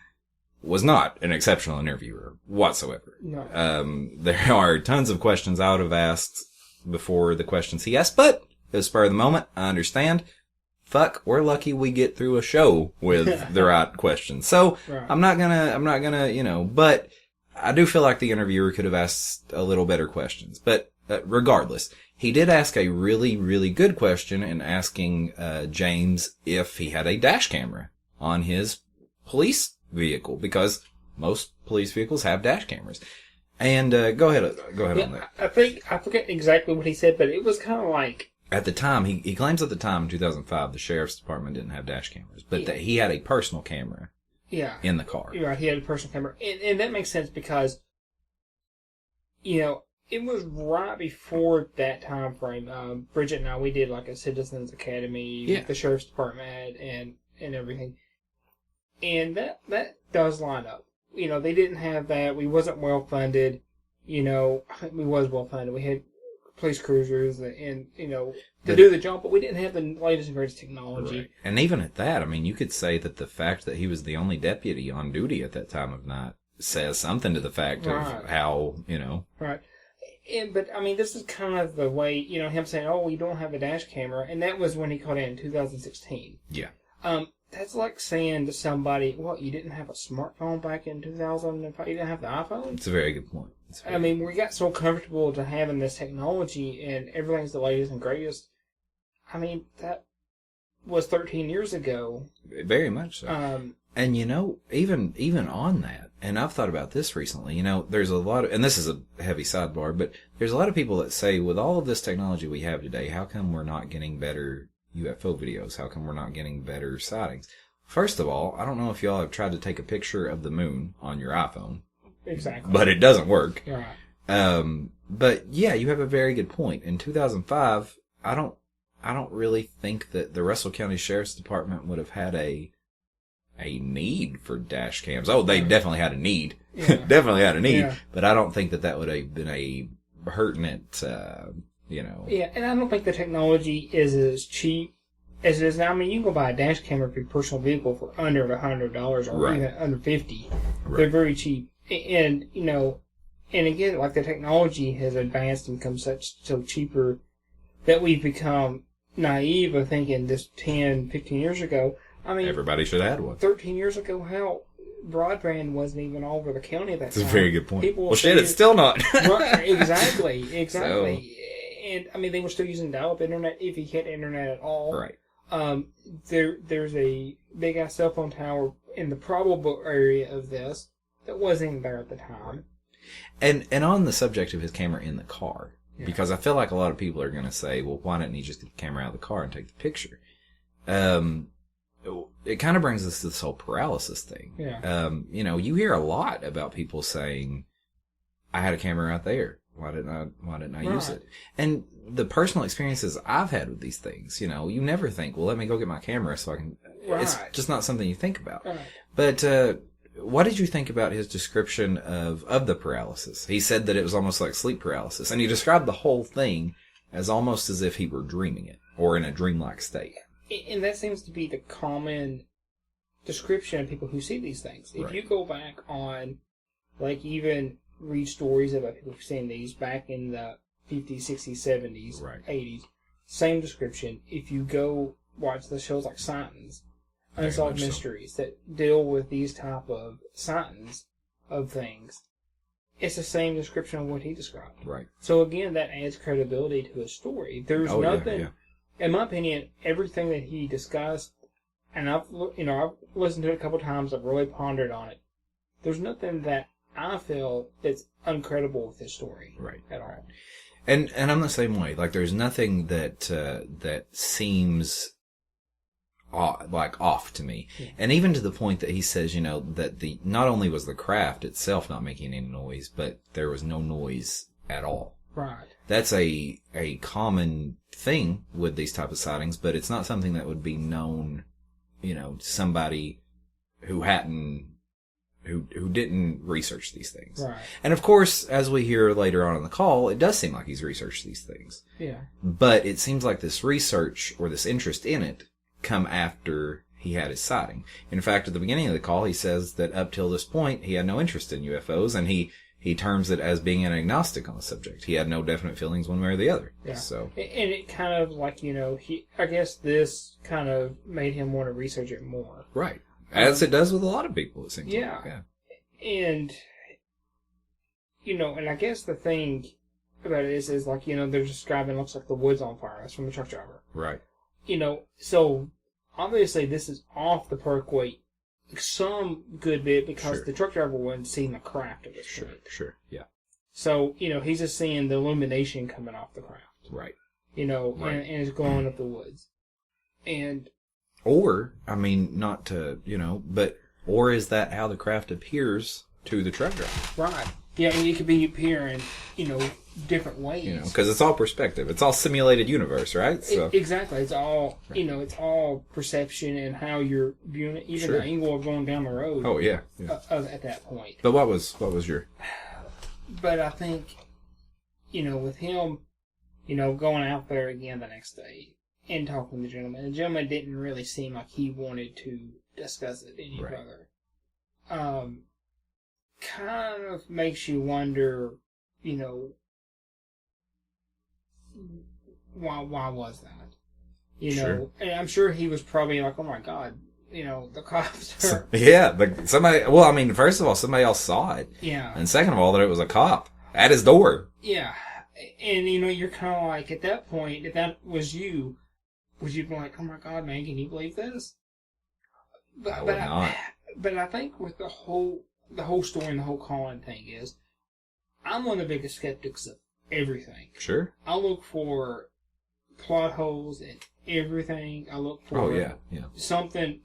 Speaker 1: was not an exceptional interviewer whatsoever.
Speaker 2: No.
Speaker 1: There are tons of questions I would have asked before the questions he asked, but at the spur of the moment, I understand. Fuck, we're lucky we get through a show with the right questions. So, right. I'm not gonna, you know, but I do feel like the interviewer could have asked a little better questions. But regardless, he did ask a really, really good question in asking James if he had a dash camera on his police vehicle, because most police vehicles have dash cameras. And go ahead on that.
Speaker 2: I forget exactly what he said, but it was kind of like,
Speaker 1: at the time, he claims at the time in 2005 the sheriff's department didn't have dash cameras, but that he had a personal camera.
Speaker 2: Yeah.
Speaker 1: In the car.
Speaker 2: You're right. He had a personal camera, and that makes sense because, you know, it was right before that time frame. Bridget and I, we did like a Citizens Academy with the sheriff's department and everything. And that does line up. You know, they didn't have that. We wasn't well funded. You know, we was well funded. We had police cruisers and you know, to do the job, but we didn't have the latest and greatest technology.
Speaker 1: Right. And even at that, I mean, you could say that the fact that he was the only deputy on duty at that time of night says something to the fact of how, you know.
Speaker 2: Right. But, I mean, this is kind of the way, you know, him saying, oh, we don't have a dash camera, and that was when he called in 2016.
Speaker 1: Yeah.
Speaker 2: That's like saying to somebody, what, you didn't have a smartphone back in 2005? You didn't have the iPhone?
Speaker 1: It's a very good point.
Speaker 2: I mean, we got so comfortable to having this technology and everything's the latest and greatest. I mean, that was 13 years ago.
Speaker 1: Very much so. And even on that, and I've thought about this recently, there's a lot of, and this is a heavy sidebar, but there's a lot of people that say, with all of this technology we have today, how come we're not getting better UFO videos? How come we're not getting better sightings? First of all, I don't know if y'all have tried to take a picture of the moon on your iPhone.
Speaker 2: Exactly.
Speaker 1: But it doesn't work.
Speaker 2: Right.
Speaker 1: But yeah, you have a very good point. In 2005, I don't really think that the Russell County Sheriff's Department would have had a need for dash cams. Oh, they definitely had a need.
Speaker 2: Yeah.
Speaker 1: Definitely had a need.
Speaker 2: Yeah.
Speaker 1: But I don't think that would have been a pertinent,
Speaker 2: Yeah, and I don't think the technology is as cheap as it is now. I mean, you can go buy a dash camera for your personal vehicle for under $100 or
Speaker 1: Right.
Speaker 2: even under $50.
Speaker 1: Right.
Speaker 2: They're very cheap. And, and again, like the technology has advanced and become so cheaper that we've become naive of thinking this 10, 15 years ago. I mean,
Speaker 1: everybody should have had one.
Speaker 2: 13 years ago, hell, broadband wasn't even all over the county at that time.
Speaker 1: That's a very good point.
Speaker 2: People
Speaker 1: Well, shit, it's still not.
Speaker 2: Right, exactly.
Speaker 1: So,
Speaker 2: And, I mean, they were still using dial-up internet, if you had internet at all.
Speaker 1: right.
Speaker 2: There's a big-ass cell phone tower in the probable area of this that wasn't even there at the time.
Speaker 1: And on the subject of his camera in the car,
Speaker 2: Yeah.
Speaker 1: because I feel like a lot of people are going to say, well, why didn't he just get the camera out of the car and take the picture? It kind of brings us to this whole paralysis thing.
Speaker 2: Yeah.
Speaker 1: You hear a lot about people saying, I had a camera out there. Why didn't I use
Speaker 2: Right.
Speaker 1: it? And the personal experiences I've had with these things, you never think, well, let me go get my camera so I can, it's
Speaker 2: Right.
Speaker 1: just not something you think about.
Speaker 2: Right.
Speaker 1: But, what did you think about his description of the paralysis? He said that it was almost like sleep paralysis, and he described the whole thing as almost as if he were dreaming it, or in a dreamlike state.
Speaker 2: And that seems to be the common description of people who see these things. If
Speaker 1: Right.
Speaker 2: you go back on, like, even read stories about people who've seen these back in the 50s, 60s, 70s,
Speaker 1: Right.
Speaker 2: 80s, same description. If you go watch the shows like Science,
Speaker 1: Very
Speaker 2: Unsolved
Speaker 1: much so.
Speaker 2: Mysteries, that deal with these type of sightings of things, it's the same description of what he described.
Speaker 1: Right.
Speaker 2: So again, that adds credibility to his story. There's
Speaker 1: Oh, yeah,
Speaker 2: nothing,
Speaker 1: yeah.
Speaker 2: in my opinion, everything that he discussed, and I've listened to it a couple times. I've really pondered on it. There's nothing that I feel that's uncredible with his story,
Speaker 1: Right.
Speaker 2: at all.
Speaker 1: And I'm the same way. Like, there's nothing that seems off to me.
Speaker 2: Yeah.
Speaker 1: And even to the point that he says, that not only was the craft itself not making any noise, but there was no noise at all.
Speaker 2: Right.
Speaker 1: That's a common thing with these type of sightings, but it's not something that would be known, to somebody who didn't research these things.
Speaker 2: Right.
Speaker 1: And of course, as we hear later on in the call, it does seem like he's researched these things.
Speaker 2: Yeah.
Speaker 1: But it seems like this research or this interest in it come after he had his sighting. In fact, at the beginning of the call, he says that up till this point, he had no interest in UFOs, and he terms it as being an agnostic on the subject. He had no definite feelings one way or the other.
Speaker 2: Yeah.
Speaker 1: So,
Speaker 2: And it kind of I guess this kind of made him want to research it more.
Speaker 1: right. As it does with a lot of people, it seems
Speaker 2: Yeah.
Speaker 1: like. Yeah.
Speaker 2: And, and I guess the thing about it is they're describing, looks like the wood's on fire. That's from the truck driver.
Speaker 1: Right.
Speaker 2: So obviously this is off the parkway some good bit because
Speaker 1: Sure.
Speaker 2: the truck driver wasn't seeing the craft of this
Speaker 1: Sure.
Speaker 2: point.
Speaker 1: Sure. Yeah.
Speaker 2: So, he's just seeing the illumination coming off the craft.
Speaker 1: Right.
Speaker 2: And it's glowing up the woods. And
Speaker 1: Or, I mean, not to, or is that how the craft appears to the truck driver?
Speaker 2: right. Yeah, and it could be appearing, different ways.
Speaker 1: Because it's all perspective. It's all simulated universe, right? So
Speaker 2: Exactly. It's all, it's all perception and how you're viewing it, even
Speaker 1: Sure.
Speaker 2: the angle of going down the road.
Speaker 1: Oh yeah.
Speaker 2: At that point.
Speaker 1: But what was your?
Speaker 2: But I think, with him, going out there again the next day and talking to the gentleman didn't really seem like he wanted to discuss it any
Speaker 1: Right.
Speaker 2: further. Kind of makes you wonder, why was that?
Speaker 1: Sure.
Speaker 2: And I'm sure he was probably like, oh my God, the cops are.
Speaker 1: Yeah, but somebody. Well, I mean, first of all, somebody else saw it,
Speaker 2: Yeah.
Speaker 1: and second of all, that it was a cop at his door.
Speaker 2: Yeah. And, you're kind of like, at that point, if that was you, would you be like, oh my God, man, can you believe this?
Speaker 1: I would not.
Speaker 2: But I think with the whole story and the whole calling thing is, I'm one of the biggest skeptics of everything.
Speaker 1: Sure.
Speaker 2: I look for plot holes in everything. I look for something,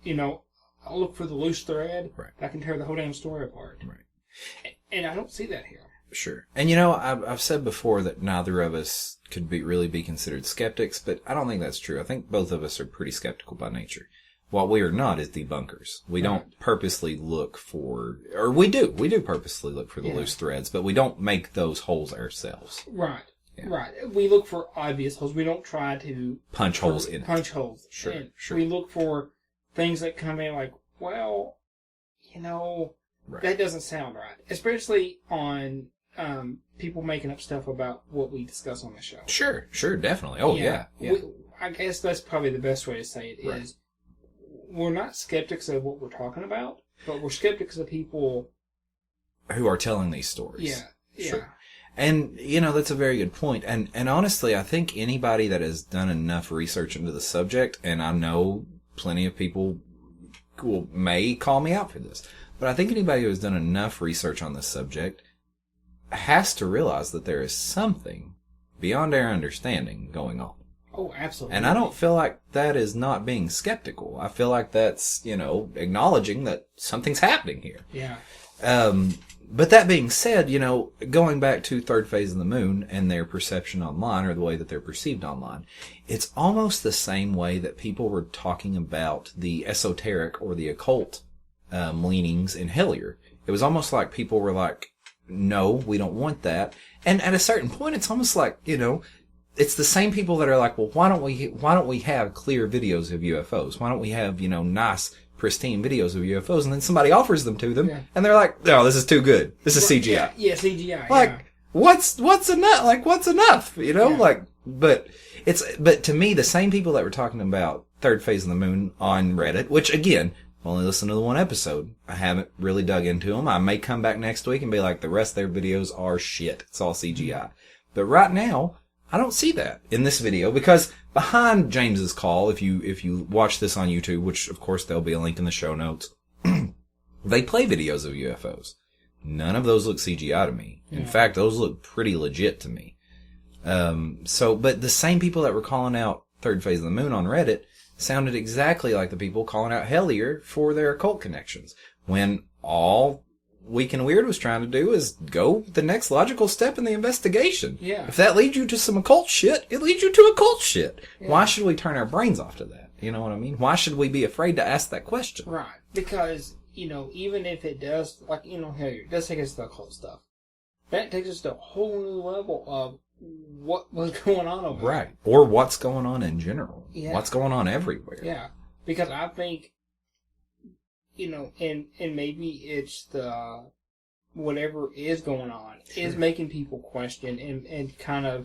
Speaker 2: I look for the loose thread that can tear the whole damn story apart.
Speaker 1: Right.
Speaker 2: And I don't see that here.
Speaker 1: Sure. And I've said before that neither of us could really be considered skeptics, but I don't think that's true. I think both of us are pretty skeptical by nature. What we are not is debunkers. We don't purposely look for, or we do purposely look for the loose threads, but we don't make those holes ourselves.
Speaker 2: Right. Yeah. Right. We look for obvious holes. We don't try to
Speaker 1: punch holes.
Speaker 2: Sure. We look for things that come in like, well, that doesn't sound right. Especially on people making up stuff about what we discuss on the show.
Speaker 1: Sure, definitely. Oh, yeah.
Speaker 2: I guess that's probably the best way to say it is we're not skeptics of what we're talking about, but we're skeptics of people
Speaker 1: who are telling these stories.
Speaker 2: Yeah.
Speaker 1: Sure. And, that's a very good point. And honestly, I think anybody that has done enough research into the subject, and I know plenty of people may call me out for this, but I think anybody who has done enough research on this subject has to realize that there is something beyond our understanding going on.
Speaker 2: Oh, absolutely.
Speaker 1: And I don't feel like that is not being skeptical. I feel like that's, acknowledging that something's happening here.
Speaker 2: Yeah.
Speaker 1: But that being said, going back to Third Phase of the Moon and their perception online, or the way that they're perceived online, it's almost the same way that people were talking about the esoteric or the occult leanings in Hellier. It was almost like people were like, no, we don't want that. And at a certain point, it's almost like, it's the same people that are like, well, why don't we have clear videos of UFOs? Why don't we have, nice, pristine videos of UFOs? And then somebody offers them to them, and they're like, no, this is too good. This is CGI.
Speaker 2: Yeah, CGI.
Speaker 1: Like, what's enough? Like, what's enough? But to me, the same people that were talking about Third Phase of the Moon on Reddit, which again, I've only listened to the one episode. I haven't really dug into them. I may come back next week and be like, the rest of their videos are shit. It's all CGI. But right now, I don't see that in this video, because behind James's call, if you watch this on YouTube, which of course there'll be a link in the show notes, they play videos of UFOs. None of those look CGI to me. Yeah. In fact, those look pretty legit to me. But the same people that were calling out Third Phase of the Moon on Reddit sounded exactly like the people calling out Hellier for their occult connections, when all Weak and Weird was trying to do is go the next logical step in the investigation.
Speaker 2: Yeah.
Speaker 1: If that leads you to some occult shit, it leads you to occult shit. Yeah. Why should we turn our brains off to that? You know what I mean? Why should we be afraid to ask that question?
Speaker 2: Right. Because, even if it does, Hellier, it does take us to the occult stuff. That takes us to a whole new level of what was going on over there.
Speaker 1: Right. Or what's going on in general. Yeah. What's going on everywhere.
Speaker 2: Yeah. Because I think, and maybe it's the whatever is going on is making people question and kind of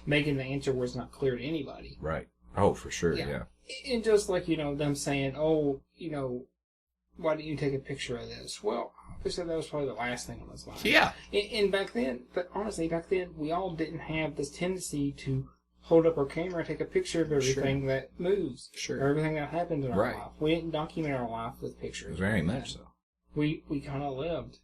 Speaker 2: making the answer where it's not clear to anybody.
Speaker 1: Right. Oh, for sure, yeah.
Speaker 2: And just like, them saying, oh, why didn't you take a picture of this? Well, obviously that was probably the last thing on his mind.
Speaker 1: Yeah.
Speaker 2: And back then, we all didn't have this tendency to hold up our camera and take a picture of everything that moves.
Speaker 1: Sure.
Speaker 2: Or everything that happens in our life. We didn't document our life with pictures.
Speaker 1: Very much so.
Speaker 2: We kind of lived.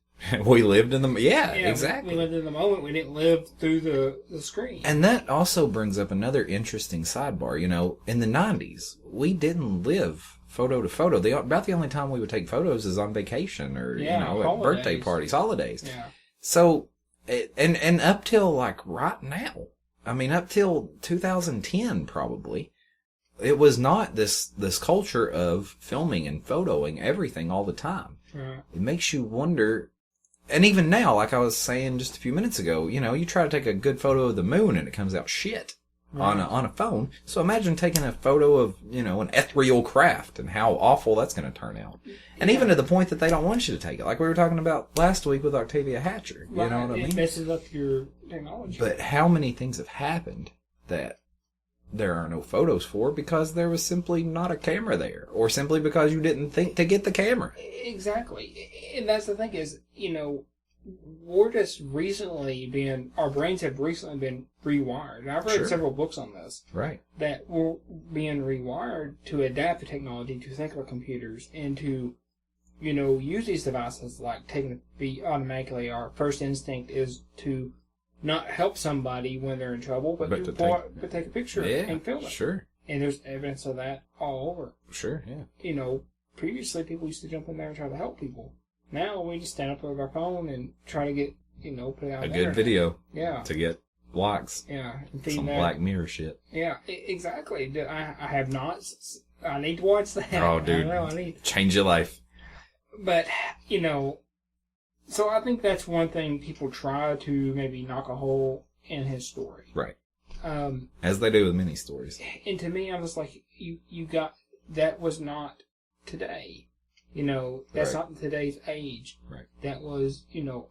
Speaker 1: We lived in the... Yeah, exactly.
Speaker 2: We lived in the moment. We didn't live through the screen.
Speaker 1: And that also brings up another interesting sidebar. In the 90s, we didn't live photo to photo. About the only time we would take photos is on vacation or, at birthday parties, holidays.
Speaker 2: Yeah.
Speaker 1: So, and up till right now, up till 2010 probably, it was not this culture of filming and photoing everything all the time.
Speaker 2: Right.
Speaker 1: It makes you wonder, and even now, like I was saying just a few minutes ago, you try to take a good photo of the moon and it comes out shit. Right. On a phone. So imagine taking a photo of, an ethereal craft and how awful that's going to turn out. And even to the point that they don't want you to take it. Like we were talking about last week with Octavia Hatcher. You know what I mean?
Speaker 2: It messes up your technology.
Speaker 1: But how many things have happened that there are no photos for because there was simply not a camera there, or simply because you didn't think to get the camera?
Speaker 2: Exactly. And that's the thing is, we're just our brains have recently been rewired. And I've read several books on this.
Speaker 1: Right.
Speaker 2: That we're being rewired to adapt to technology, to think about computers, and to use these devices, like taking a beat automatically, our first instinct is to not help somebody when they're in trouble, but take a picture and film it.
Speaker 1: Sure.
Speaker 2: And there's evidence of that all over.
Speaker 1: Sure, yeah.
Speaker 2: Previously people used to jump in there and try to help people. Now we just stand up with our phone and try to get, put it out there.
Speaker 1: A good video.
Speaker 2: Yeah.
Speaker 1: To get likes.
Speaker 2: Yeah.
Speaker 1: Some Black Mirror shit.
Speaker 2: Yeah, exactly. I have not. I need to watch that.
Speaker 1: Oh, dude.
Speaker 2: I need.
Speaker 1: Change your life.
Speaker 2: But, so I think that's one thing people try to maybe knock a hole in his story.
Speaker 1: Right. As they do with many stories.
Speaker 2: And to me, I was like, you got, that was not today. That's not today's age.
Speaker 1: Right.
Speaker 2: That was,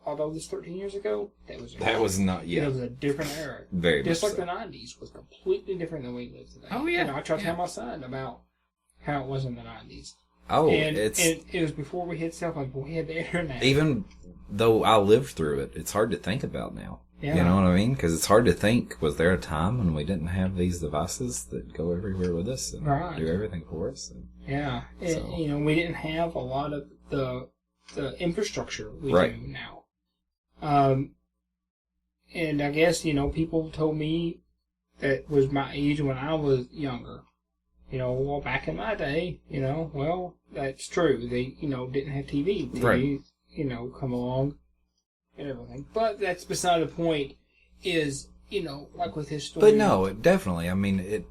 Speaker 2: although this 13 years ago, that was
Speaker 1: not yet.
Speaker 2: It was a different era.
Speaker 1: Very
Speaker 2: Just like
Speaker 1: so.
Speaker 2: the 90s was completely different than we live today.
Speaker 1: Oh, yeah.
Speaker 2: I try to tell my son about how it was in the 90s.
Speaker 1: Oh,
Speaker 2: and it was before we had cell phones, before we had the internet.
Speaker 1: Even though I lived through it, it's hard to think about now. Yeah. You know what I mean? Because it's hard to think, was there a time when we didn't have these devices that go everywhere with us and do everything for us? And
Speaker 2: yeah. We didn't have a lot of the infrastructure we do now. And I guess, people told me that was my age when I was younger. Well, back in my day, well, that's true. They, didn't have TV. TV, come along and everything. But that's beside the point is, like with his story.
Speaker 1: But no, definitely. I mean,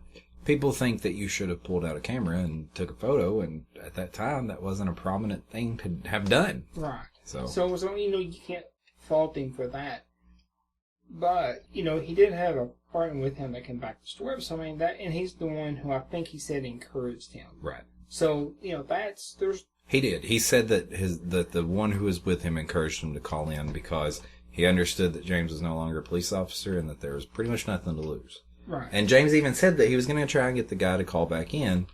Speaker 1: people think that you should have pulled out a camera and took a photo, and at that time, that wasn't a prominent thing to have done.
Speaker 2: Right.
Speaker 1: So
Speaker 2: you can't fault him for that. But, he did have a partner with him that can back the story up. So, and he's the one who I think he said encouraged him.
Speaker 1: Right.
Speaker 2: So, there's...
Speaker 1: He did. He said that the one who was with him encouraged him to call in because he understood that James was no longer a police officer and that there was pretty much nothing to lose.
Speaker 2: Right.
Speaker 1: And James even said that he was going to try and get the guy to call back in.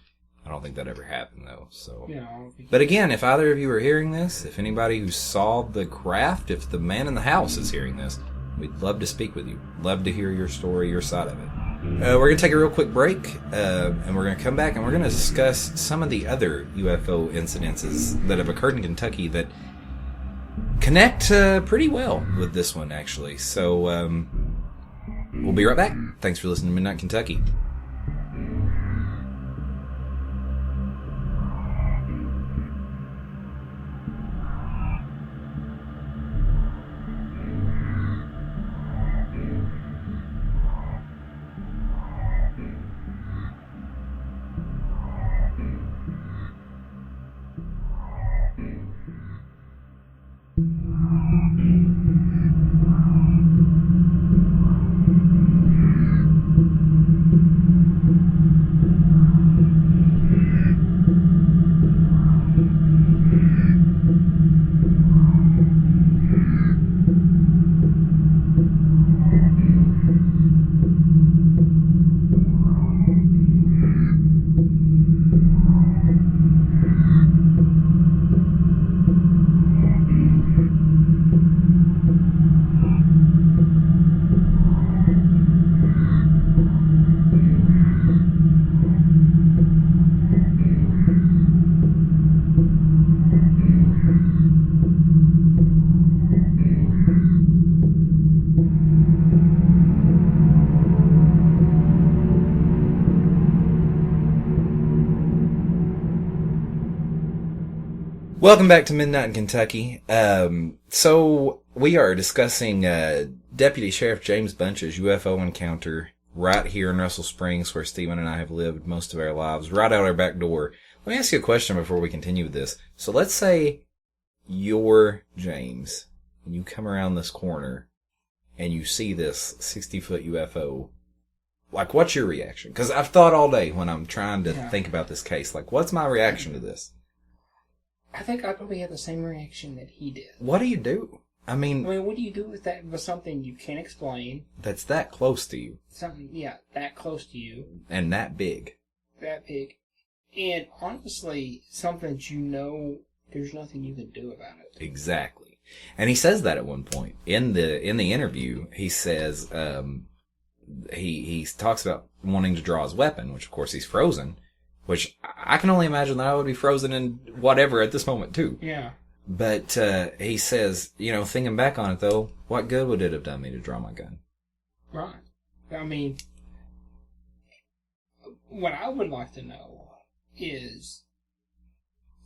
Speaker 1: I don't think that ever happened, though. So.
Speaker 2: Yeah.
Speaker 1: But again, if either of you are hearing this, if anybody who saw the craft, if the man in the house is hearing this, we'd love to speak with you. Love to hear your story, your side of it. We're going to take a real quick break, and we're going to come back and we're going to discuss some of the other UFO incidences that have occurred in Kentucky that connect pretty well with this one, actually. So, we'll be right back. Thanks for listening to Midnight Kentucky. Welcome back to Midnight in Kentucky. So we are discussing Deputy Sheriff James Bunch's UFO encounter right here in Russell Springs, where Stephen and I have lived most of our lives, right out our back door. Let me ask you a question before we continue with this. So let's say you're James, and you come around this corner, and you see this 60-foot UFO. Like, what's your reaction? Because I've thought all day when I'm trying to think about this case. Like, what's my reaction to this?
Speaker 2: I think I probably had the same reaction that he did.
Speaker 1: What do you do? I mean,
Speaker 2: what do you do with that? With something you can't explain.
Speaker 1: That's that close to you.
Speaker 2: Something, that close to you.
Speaker 1: And that big.
Speaker 2: That big. And honestly, something that there's nothing you can do about it.
Speaker 1: Exactly. And he says that at one point. In the interview, he says, he talks about wanting to draw his weapon, which of course he's frozen. which I can only imagine that I would be frozen in whatever at this moment too.
Speaker 2: Yeah.
Speaker 1: But he says, thinking back on it though, what good would it have done me to draw my gun?
Speaker 2: Right. I mean, what I would like to know is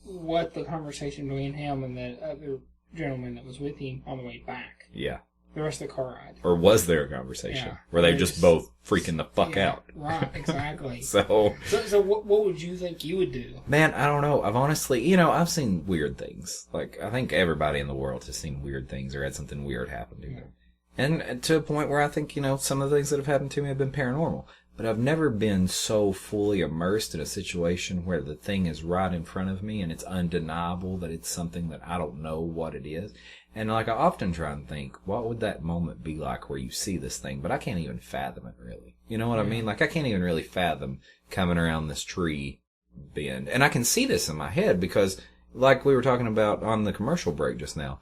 Speaker 2: what the conversation between him and the other gentleman that was with him on the way back.
Speaker 1: Yeah.
Speaker 2: The rest of the car ride.
Speaker 1: Or was there a conversation?
Speaker 2: Yeah.
Speaker 1: Were they just both freaking the fuck out?
Speaker 2: Right, exactly.
Speaker 1: So
Speaker 2: what would you think you would do?
Speaker 1: Man, I don't know. I've honestly, I've seen weird things. Like, I think everybody in the world has seen weird things or had something weird happen to them. And to a point where I think, some of the things that have happened to me have been paranormal. But I've never been so fully immersed in a situation where the thing is right in front of me and it's undeniable that it's something that I don't know what it is. And I often try and think, what would that moment be like where you see this thing? But I can't even fathom it, really. You know what I mean? I can't even really fathom coming around this tree bend. And I can see this in my head because, like we were talking about on the commercial break just now,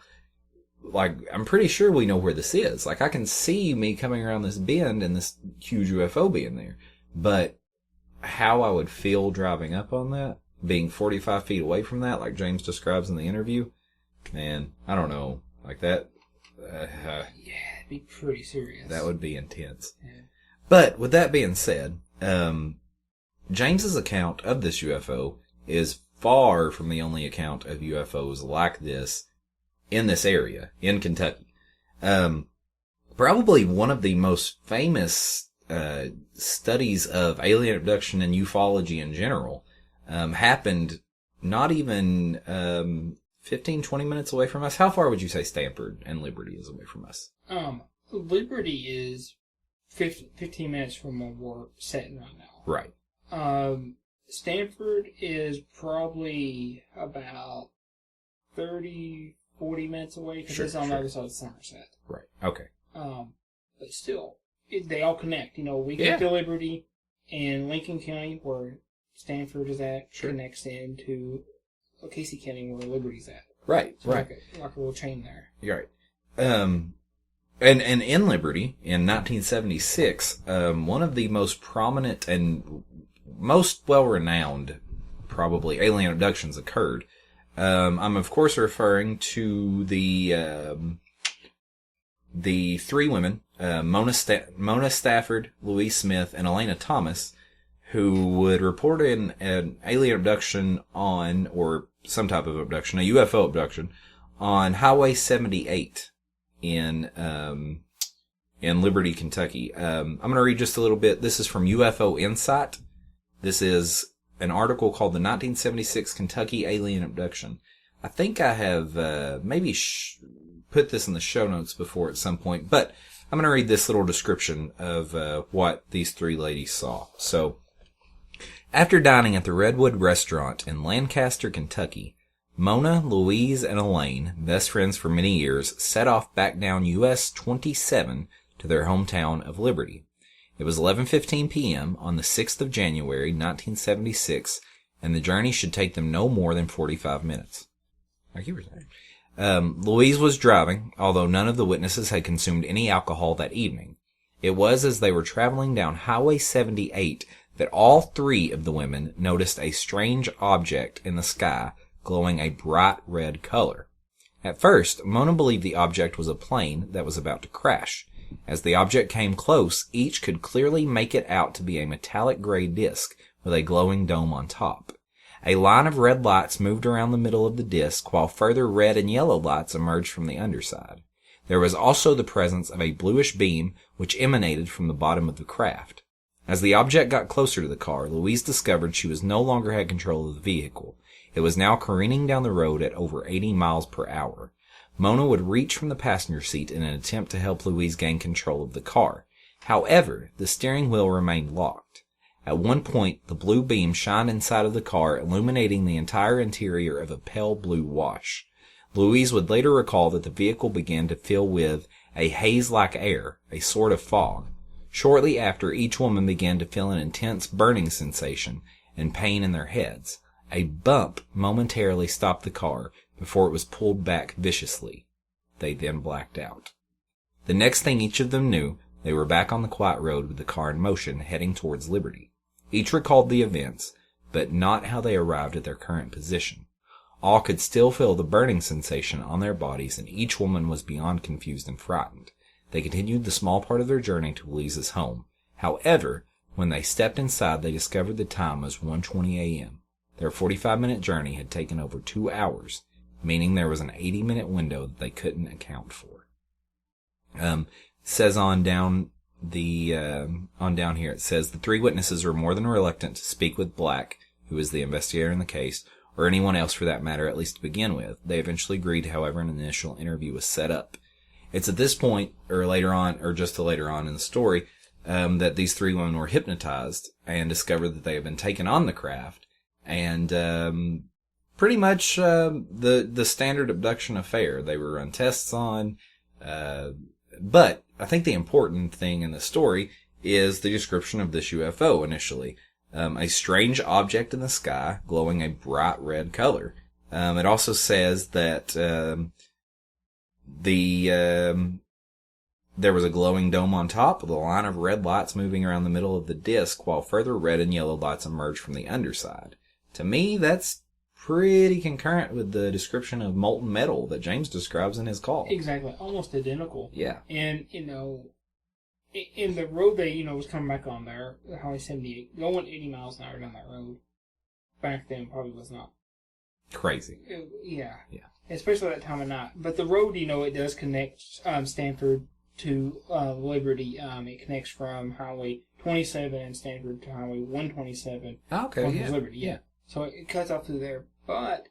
Speaker 1: I'm pretty sure we know where this is. I can see me coming around this bend and this huge UFO being there. But how I would feel driving up on that, being 45 feet away from that, like James describes in the interview, man, I don't know. That.
Speaker 2: Yeah, it'd be pretty serious.
Speaker 1: That would be intense.
Speaker 2: Yeah.
Speaker 1: But with that being said, James's account of this UFO is far from the only account of UFOs like this in this area, in Kentucky. Probably one of the most famous studies of alien abduction and ufology in general happened not even 15, 20 minutes away from us. How far would you say Stanford and Liberty is away from us?
Speaker 2: Liberty is 15 minutes from where we're sitting right now.
Speaker 1: Right.
Speaker 2: Stanford is probably about 30, 40 minutes away because it's on the other side of Somerset.
Speaker 1: Right. Okay.
Speaker 2: But still, they all connect. We get to Liberty, and Lincoln County, where Stanford is at, connects into Casey County, where Liberty's at.
Speaker 1: Right.
Speaker 2: So
Speaker 1: right.
Speaker 2: Like a little chain there.
Speaker 1: You're right. And in Liberty, in 1976, one of the most prominent and most well-renowned, probably, alien abductions occurred. I'm of course referring to the three women, Mona Stafford, Louise Smith, and Elena Thomas, who would report an alien abduction or some type of abduction, a UFO abduction, on Highway 78 in Liberty, Kentucky. I'm going to read just a little bit. This is from UFO Insight. This is an article called The 1976 Kentucky Alien Abduction. I think I have maybe put this in the show notes before at some point, but I'm going to read this little description of what these three ladies saw. So, after dining at the Redwood Restaurant in Lancaster, Kentucky, Mona, Louise, and Elaine, best friends for many years, set off back down US 27 to their hometown of Liberty. It was 11:15 p.m. on the 6th of January, 1976, and the journey should take them no more than 45 minutes. Like you were saying. Louise was driving, although none of the witnesses had consumed any alcohol that evening. It was as they were traveling down Highway 78 that all three of the women noticed a strange object in the sky glowing a bright red color. At first, Mona believed the object was a plane that was about to crash. As the object came close, each could clearly make it out to be a metallic gray disc with a glowing dome on top. A line of red lights moved around the middle of the disc, while further red and yellow lights emerged from the underside. There was also the presence of a bluish beam which emanated from the bottom of the craft. As the object got closer to the car, Louise discovered she was no longer had control of the vehicle. It was now careening down the road at over 80 miles per hour. Mona would reach from the passenger seat in an attempt to help Louise gain control of the car. However, the steering wheel remained locked. At one point, the blue beam shined inside of the car, illuminating the entire interior of a pale blue wash. Louise would later recall that the vehicle began to fill with a haze-like air, a sort of fog. Shortly after, each woman began to feel an intense burning sensation and pain in their heads. A bump momentarily stopped the car before it was pulled back viciously. They then blacked out. The next thing each of them knew, they were back on the quiet road with the car in motion, heading towards Liberty. Each recalled the events, but not how they arrived at their current position. All could still feel the burning sensation on their bodies, and each woman was beyond confused and frightened. They continued the small part of their journey to Louise's home. However, when they stepped inside, they discovered the time was 1:20 a.m. Their 45-minute journey had taken over 2 hours, meaning there was an 80-minute window that they couldn't account for. Says on down here, it says the 3 witnesses were more than reluctant to speak with Black, who is the investigator in the case, or anyone else for that matter, at least to begin with. They eventually agreed, however, an initial interview was set up. It's at this point, or later on, or just later on in the story, that these 3 women were hypnotized and discovered that they had been taken on the craft, and pretty much the standard abduction affair. They were run tests on, but I think the important thing in the story is the description of this UFO initially. A strange object in the sky, glowing a bright red color. It also says that there was a glowing dome on top with a line of red lights moving around the middle of the disc, while further red and yellow lights emerged from the underside. To me, that's pretty concurrent with the description of molten metal that James describes in his call.
Speaker 2: Exactly. Almost identical.
Speaker 1: Yeah.
Speaker 2: And, in the road they, was coming back on there, Highway 78, going 80 miles an hour down that road, back then probably was not.
Speaker 1: Crazy.
Speaker 2: Yeah.
Speaker 1: Yeah.
Speaker 2: Especially that time of night. But the road, it does connect Stanford to Liberty. It connects from Highway 27 in Stanford to Highway 127.
Speaker 1: Okay, yeah.
Speaker 2: Liberty, yeah. So it cuts off through there. But,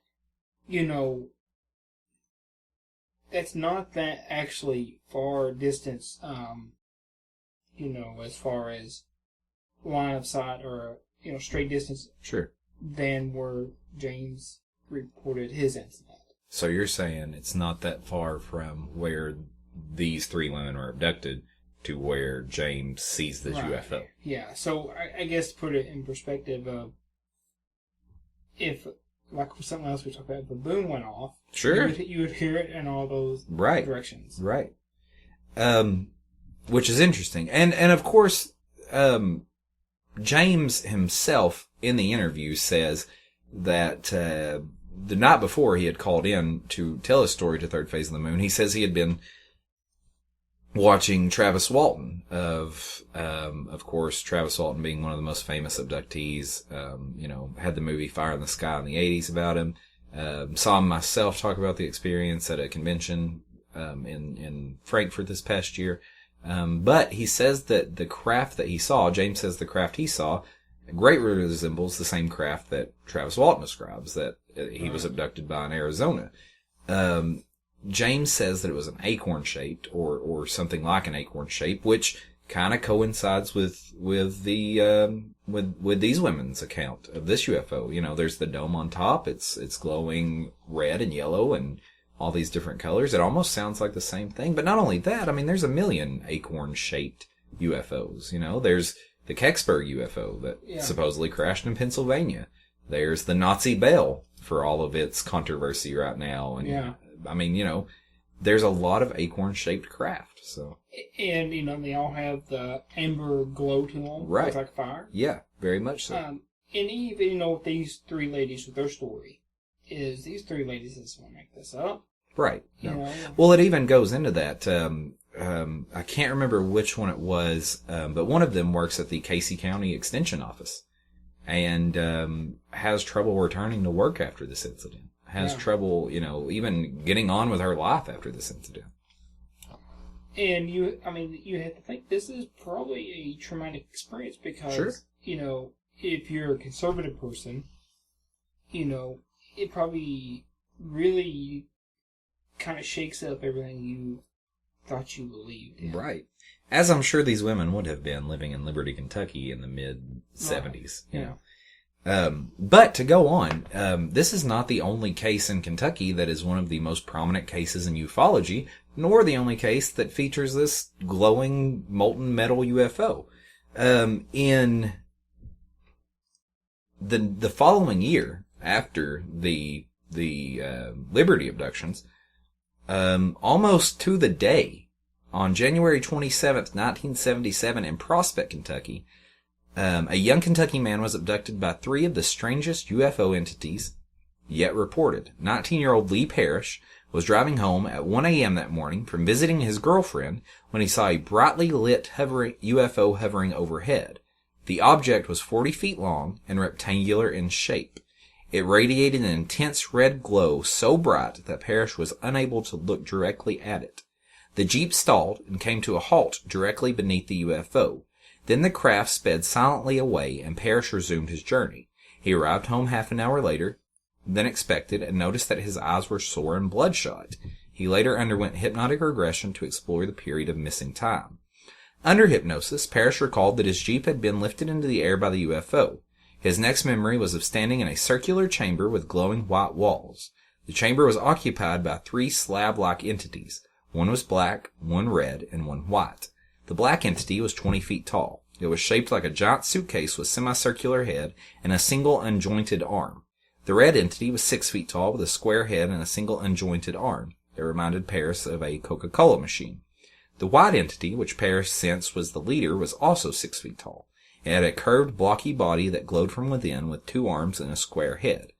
Speaker 2: that's not that actually far distance, as far as line of sight or, straight distance.
Speaker 1: Sure.
Speaker 2: Than where James reported his incident.
Speaker 1: So you're saying it's not that far from where these 3 women were abducted to where James sees this UFO.
Speaker 2: Yeah, so I guess to put it in perspective, if, like something else we talked about, if a boom went off,
Speaker 1: sure,
Speaker 2: you would hear it in all those directions.
Speaker 1: Right. Which is interesting. And of course, James himself in the interview says that the night before he had called in to tell his story to Third Phase of the Moon, he says he had been watching Travis Walton of course, Travis Walton being one of the most famous abductees, had the movie Fire in the Sky in the 80s about him. Saw him myself talk about the experience at a convention, in Frankfurt this past year. But he says that the craft that he saw, James says the craft he saw, greatly resembles the same craft that Travis Walton describes, that he was abducted by in Arizona. James says that it was an acorn shaped or something like an acorn shape, which kind of coincides with these women's account of this UFO. There's the dome on top. It's glowing red and yellow and all these different colors. It almost sounds like the same thing. But not only that, there's a million acorn shaped UFOs. There's the Kecksburg UFO that supposedly crashed in Pennsylvania. There's the Nazi Bell for all of its controversy right now. And there's a lot of acorn-shaped craft. So,
Speaker 2: and they all have the amber glow to them,
Speaker 1: right?
Speaker 2: It's like fire.
Speaker 1: Yeah, very much so.
Speaker 2: And even with these 3 ladies with their story, is these 3 ladies just want to make this up,
Speaker 1: right? No. Well, it even goes into that. I can't remember which one it was, but one of them works at the Casey County Extension Office and has trouble returning to work after this incident. Has trouble, even getting on with her life after this incident.
Speaker 2: And you have to think this is probably a traumatic experience because, if you're a conservative person, it probably really kind of shakes up everything you thought you believed in.
Speaker 1: Right. As I'm sure these women would have been living in Liberty, Kentucky in the mid-70s.
Speaker 2: Yeah.
Speaker 1: But to go on, this is not the only case in Kentucky that is one of the most prominent cases in ufology, nor the only case that features this glowing molten metal UFO. In the following year, after the Liberty abductions, almost to the day, on January 27th, 1977, in Prospect, Kentucky, A young Kentucky man was abducted by 3 of the strangest UFO entities yet reported. 19-year-old Leigh Parrish was driving home at 1 a.m. that morning from visiting his girlfriend when he saw a brightly lit UFO hovering overhead. The object was 40 feet long and rectangular in shape. It radiated an intense red glow so bright that Parrish was unable to look directly at it. The Jeep stalled and came to a halt directly beneath the UFO. Then the craft sped silently away and Parrish resumed his journey. He arrived home half an hour later than expected and noticed that his eyes were sore and bloodshot. He later underwent hypnotic regression to explore the period of missing time. Under hypnosis, Parrish recalled that his Jeep had been lifted into the air by the UFO. His next memory was of standing in a circular chamber with glowing white walls. The chamber was occupied by 3 slab-like entities. One was black, one red, and one white. The black entity was 20 feet tall. It was shaped like a giant suitcase with semicircular head and a single unjointed arm. The red entity was 6 feet tall with a square head and a single unjointed arm. It reminded Parrish of a Coca-Cola machine. The white entity, which Parrish sensed was the leader, was also 6 feet tall. It had a curved, blocky body that glowed from within with 2 arms and a square head.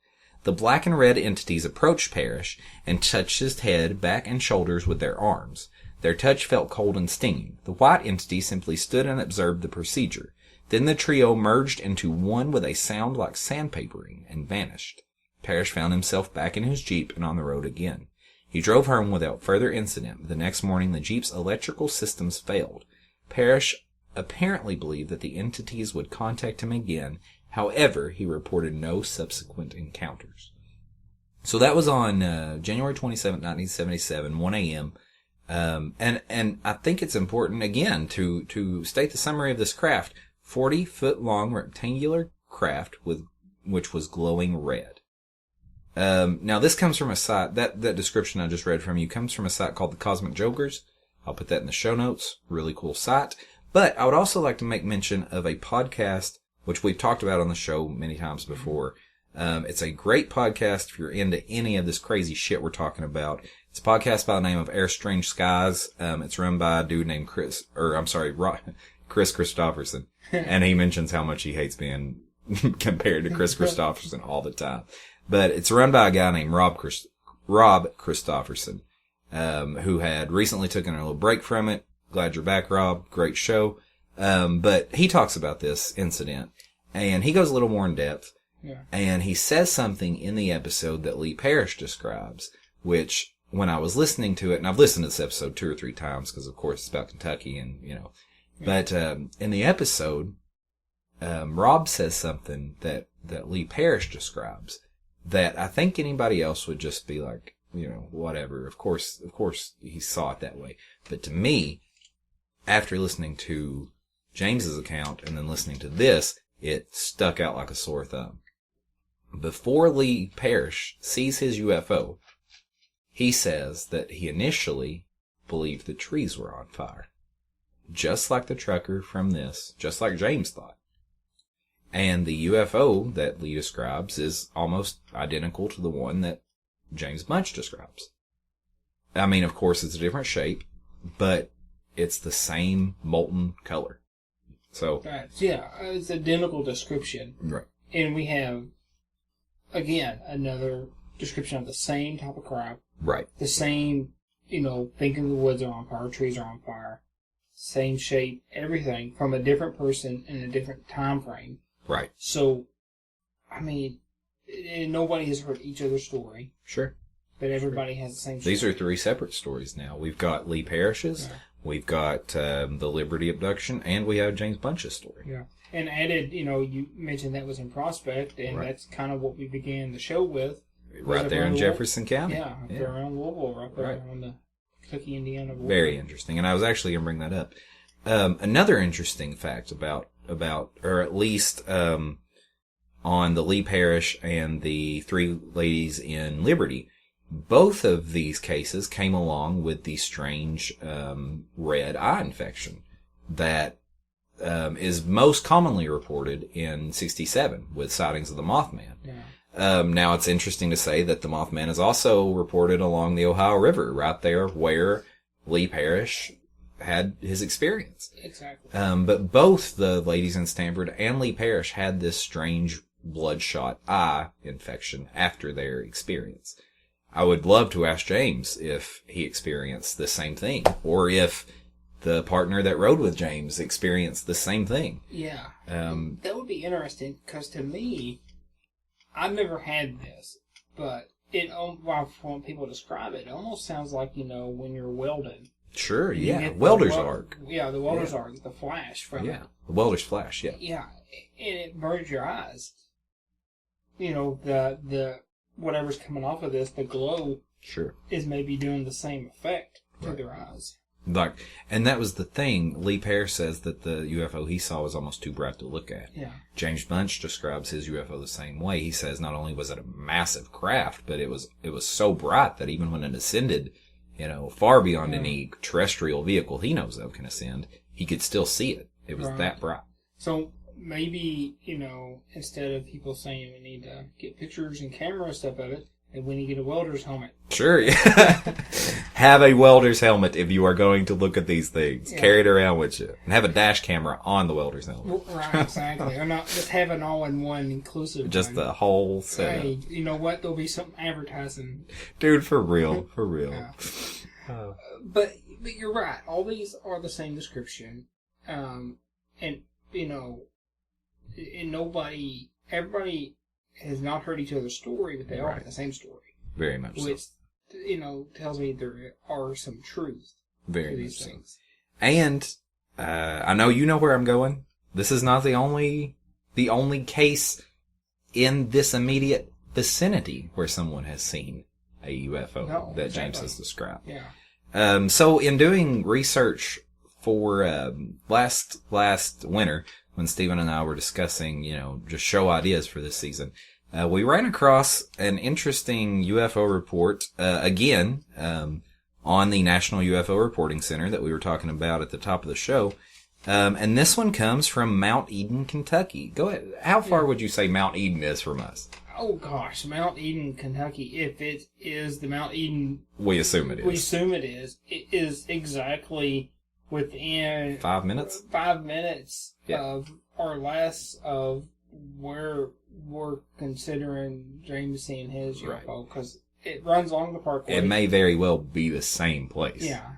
Speaker 1: The black and red entities approached Parrish and touched his head, back, and shoulders with their arms. Their touch felt cold and stinging. The white entity simply stood and observed the procedure. Then the trio merged into one with a sound like sandpapering and vanished. Parrish found himself back in his Jeep and on the road again. He drove home without further incident, but the next morning the Jeep's electrical systems failed. Parrish apparently believed that the entities would contact him again. However, he reported no subsequent encounters. So that was on January 27, 1977, 1 a.m. And I think it's important, again, to state the summary of this craft. 40-foot-long rectangular craft which was glowing red. Now, this comes from a site, that description I just read from you comes from a site called the Cosmic Jokers. I'll put that in the show notes. Really cool site. But I would also like to make mention of a podcast, which we've talked about on the show many times before. It's a great podcast if you're into any of this crazy shit we're talking about. It's a podcast by the name of Air Strange Skies. It's run by a dude named Chris Christopherson. And he mentions how much he hates being compared to Chris Christopherson all the time. But it's run by a guy named Rob Christopherson, who had recently taken a little break from it. Glad you're back, Rob. Great show. But he talks about this incident, and he goes a little more in depth.
Speaker 2: Yeah.
Speaker 1: And he says something in the episode that Leigh Parrish describes, which when I was listening to it, and I've listened to this episode 2 or 3 times because, of course, it's about Kentucky and, you know. Yeah. But in the episode, Rob says something that Leigh Parrish describes that I think anybody else would just be like, you know, whatever. Of course he saw it that way. But to me, after listening to James's account and then listening to this, it stuck out like a sore thumb. Before Leigh Parrish sees his UFO, he says that he initially believed the trees were on fire. Just like the trucker from this, just like James thought. And the UFO that Leigh describes is almost identical to the one that James Bunch describes. I mean, of course, it's a different shape, but it's the same molten color. So,
Speaker 2: right. Yeah, it's identical description.
Speaker 1: Right.
Speaker 2: And we have, again, another description of the same type of crop.
Speaker 1: Right.
Speaker 2: The same, thinking the woods are on fire, trees are on fire. Same shape, everything from a different person in a different time frame.
Speaker 1: Right.
Speaker 2: So, I mean, nobody has heard each other's story.
Speaker 1: Sure.
Speaker 2: But everybody has the same story.
Speaker 1: These are 3 separate stories now. We've got Leigh Parrish's, we've got the Liberty abduction, and we have James Bunch's story.
Speaker 2: Yeah. And added, you mentioned that was in Prospect, and that's kind of what we began the show with.
Speaker 1: Right there in Jefferson County.
Speaker 2: Yeah, there around Louisville, right there on the Kentucky, Indiana border.
Speaker 1: Very interesting. And I was actually going to bring that up. Another interesting fact about, or at least on the Leigh Parrish and the 3 ladies in Liberty, both of these cases came along with the strange red eye infection that is most commonly reported in 1967 with sightings of the Mothman.
Speaker 2: Yeah.
Speaker 1: Now, it's interesting to say that the Mothman is also reported along the Ohio River, right there where Leigh Parrish had his experience.
Speaker 2: Exactly.
Speaker 1: But both the ladies in Stanford and Leigh Parrish had this strange bloodshot eye infection after their experience. I would love to ask James if he experienced the same thing, or if the partner that rode with James experienced the same thing.
Speaker 2: Yeah.
Speaker 1: That
Speaker 2: would be interesting, because to me, I've never had this, but when people describe it, it almost sounds like, when you're welding.
Speaker 1: Sure, yeah. Welder's arc.
Speaker 2: Yeah, the welder's arc, the flash from it.
Speaker 1: Yeah, the welder's flash, yeah.
Speaker 2: Yeah, and it burns your eyes. The whatever's coming off of this, the glow,
Speaker 1: sure,
Speaker 2: is maybe doing the same effect to their eyes.
Speaker 1: And that was the thing. Leigh Parrish says that the UFO he saw was almost too bright to look at.
Speaker 2: Yeah.
Speaker 1: James Bunch describes his UFO the same way. He says not only was it a massive craft, but it was so bright that even when it ascended, far beyond any terrestrial vehicle he knows of can ascend, he could still see it. It was that bright. So
Speaker 2: maybe, instead of people saying we need to get pictures and camera stuff of it, and we need to get a welder's helmet.
Speaker 1: Sure, yeah. Have a welder's helmet if you are going to look at these things. Yeah. Carry it around with you. And have a dash camera on the welder's helmet.
Speaker 2: Right, exactly. Or not just have an all-in-one inclusive.
Speaker 1: Just the whole setup.
Speaker 2: Hey, you know what? There'll be some advertising.
Speaker 1: Dude, for real. For real.
Speaker 2: Yeah. But you're right. All these are the same description. And, everybody has not heard each other's story, but they all have the same story.
Speaker 1: Very much
Speaker 2: which, tells me there are some truth
Speaker 1: to these things. And I know you know where I'm going. This is not the only case in this immediate vicinity where someone has seen a UFO that James has described.
Speaker 2: Yeah.
Speaker 1: So in doing research for last winter, when Stephen and I were discussing, just show ideas for this season, we ran across an interesting UFO report, again, on the National UFO Reporting Center that we were talking about at the top of the show. And this one comes from Mount Eden, Kentucky. Go ahead. How far would you say Mount Eden is from us?
Speaker 2: Oh, gosh. Mount Eden, Kentucky. If it is the Mount Eden...
Speaker 1: We assume it is.
Speaker 2: We assume it is. It is exactly within...
Speaker 1: 5 minutes?
Speaker 2: 5 minutes of, or less, of where we're considering James seeing his UFO. Because it runs along the parkway.
Speaker 1: It may very well be the same place.
Speaker 2: Yeah.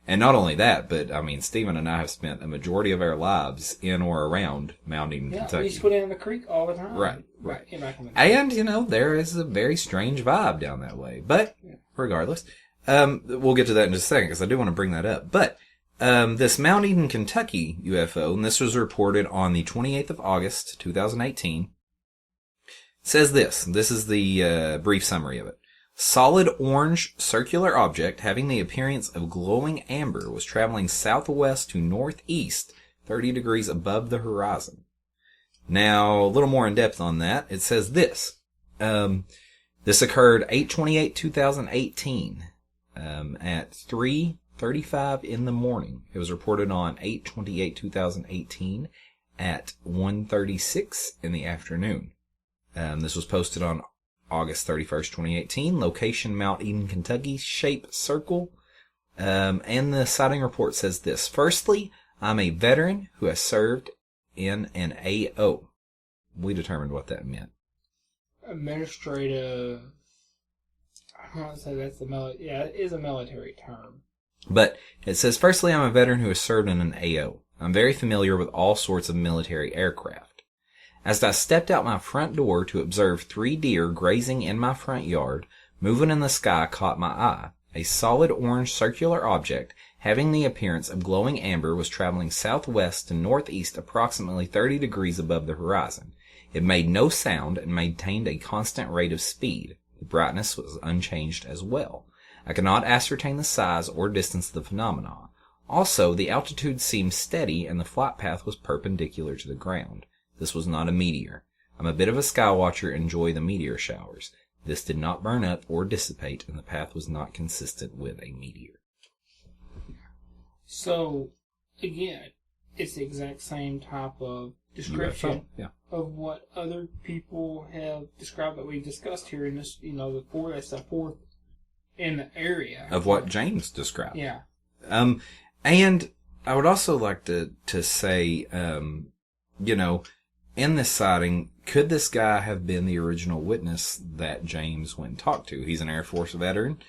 Speaker 1: And not only that, but, Stephen and I have spent a majority of our lives in or around Mount Eden, Kentucky.
Speaker 2: We used to put it in the creek all the time.
Speaker 1: Right.
Speaker 2: And,
Speaker 1: there is a very strange vibe down that way. But, regardless, we'll get to that in just a second, because I do want to bring that up. But, this Mount Eden, Kentucky UFO, and this was reported on the 28th of August, 2018, says this. This is the brief summary of it. Solid orange circular object having the appearance of glowing amber was traveling southwest to northeast 30 degrees above the horizon. Now, a little more in depth on that. It says this. This occurred 8/28/2018 at 3:35 in the morning. It was reported on 8/28/2018 at 1:36 in the afternoon. This was posted on August 31st, 2018. Location, Mount Eden, Kentucky. Shape, circle. And the sighting report says this. Firstly, I'm a veteran who has served in an AO. We determined what that meant.
Speaker 2: Administrative... I don't want to say that's it is a military term.
Speaker 1: But it says, firstly, I'm a veteran who has served in an AO. I'm very familiar with all sorts of military aircraft. As I stepped out my front door to observe 3 deer grazing in my front yard, moving in the sky caught my eye. A solid orange circular object having the appearance of glowing amber was traveling southwest to northeast approximately 30 degrees above the horizon. It made no sound and maintained a constant rate of speed. The brightness was unchanged as well. I could not ascertain the size or distance of the phenomena. Also, the altitude seemed steady and the flight path was perpendicular to the ground. This was not a meteor. I'm a bit of a sky watcher and enjoy the meteor showers. This did not burn up or dissipate, and the path was not consistent with a meteor.
Speaker 2: So, again, it's the exact same type of description of what other people have described that we've discussed here in this, the fourth in the area.
Speaker 1: Of what James described.
Speaker 2: Yeah.
Speaker 1: And I would also like to say, you know, in this sighting, could this guy have been the original witness that James went and talked to? He's an Air Force veteran.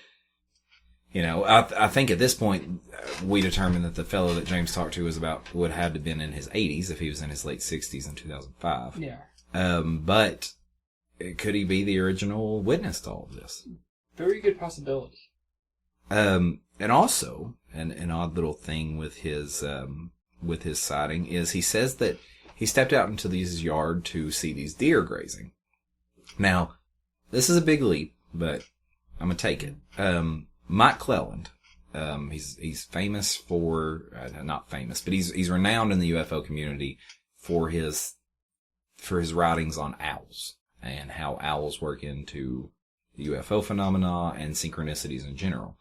Speaker 1: You know, I think at this point, we determined that the fellow that James talked to would have to have been in his 80s if he was in his late 60s in 2005.
Speaker 2: Yeah.
Speaker 1: But could he be the original witness to all of this?
Speaker 2: Very good possibility.
Speaker 1: And also, an odd little thing with his sighting is he says that he stepped out into his yard to see these deer grazing. Now, this is a big leap, but I'm gonna take it. Mike Cleland, he's famous for, not famous, but he's renowned in the UFO community for his writings on owls and how owls work into the UFO phenomena and synchronicities in general.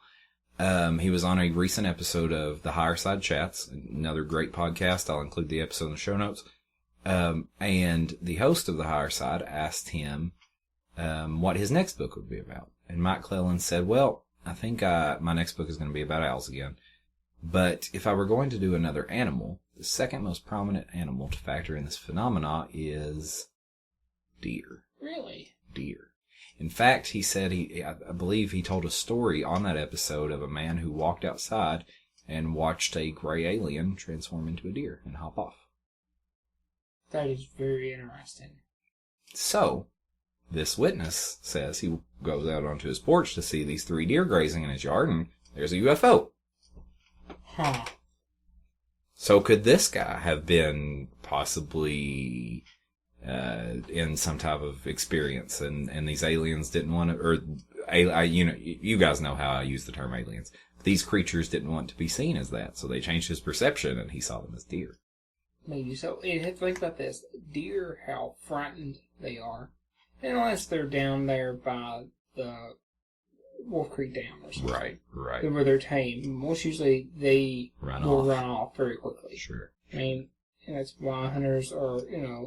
Speaker 1: He was on a recent episode of the Higher Side Chats, another great podcast. I'll include the episode in the show notes. And the host of the Higher Side asked him, what his next book would be about. And Mike Cleland said, well, I think my next book is going to be about owls again. But if I were going to do another animal, the second most prominent animal to factor in this phenomena is deer.
Speaker 2: Really?
Speaker 1: Deer. In fact, he said I believe he told a story on that episode of a man who walked outside and watched a gray alien transform into a deer and hop off.
Speaker 2: That is very interesting.
Speaker 1: So, this witness says he goes out onto his porch to see these 3 deer grazing in his yard, and there's a UFO.
Speaker 2: Huh.
Speaker 1: So could this guy have been possibly in some type of experience, and these aliens didn't want to, or you guys know how I use the term aliens. These creatures didn't want to be seen as that, so they changed his perception, and he saw them as deer.
Speaker 2: Maybe so. And think about this: deer, how frightened they are. Unless they're down there by the Wolf Creek Dam or something.
Speaker 1: Right.
Speaker 2: Where they're tame. Most usually they will run off very quickly.
Speaker 1: Sure.
Speaker 2: I mean, and that's why hunters are,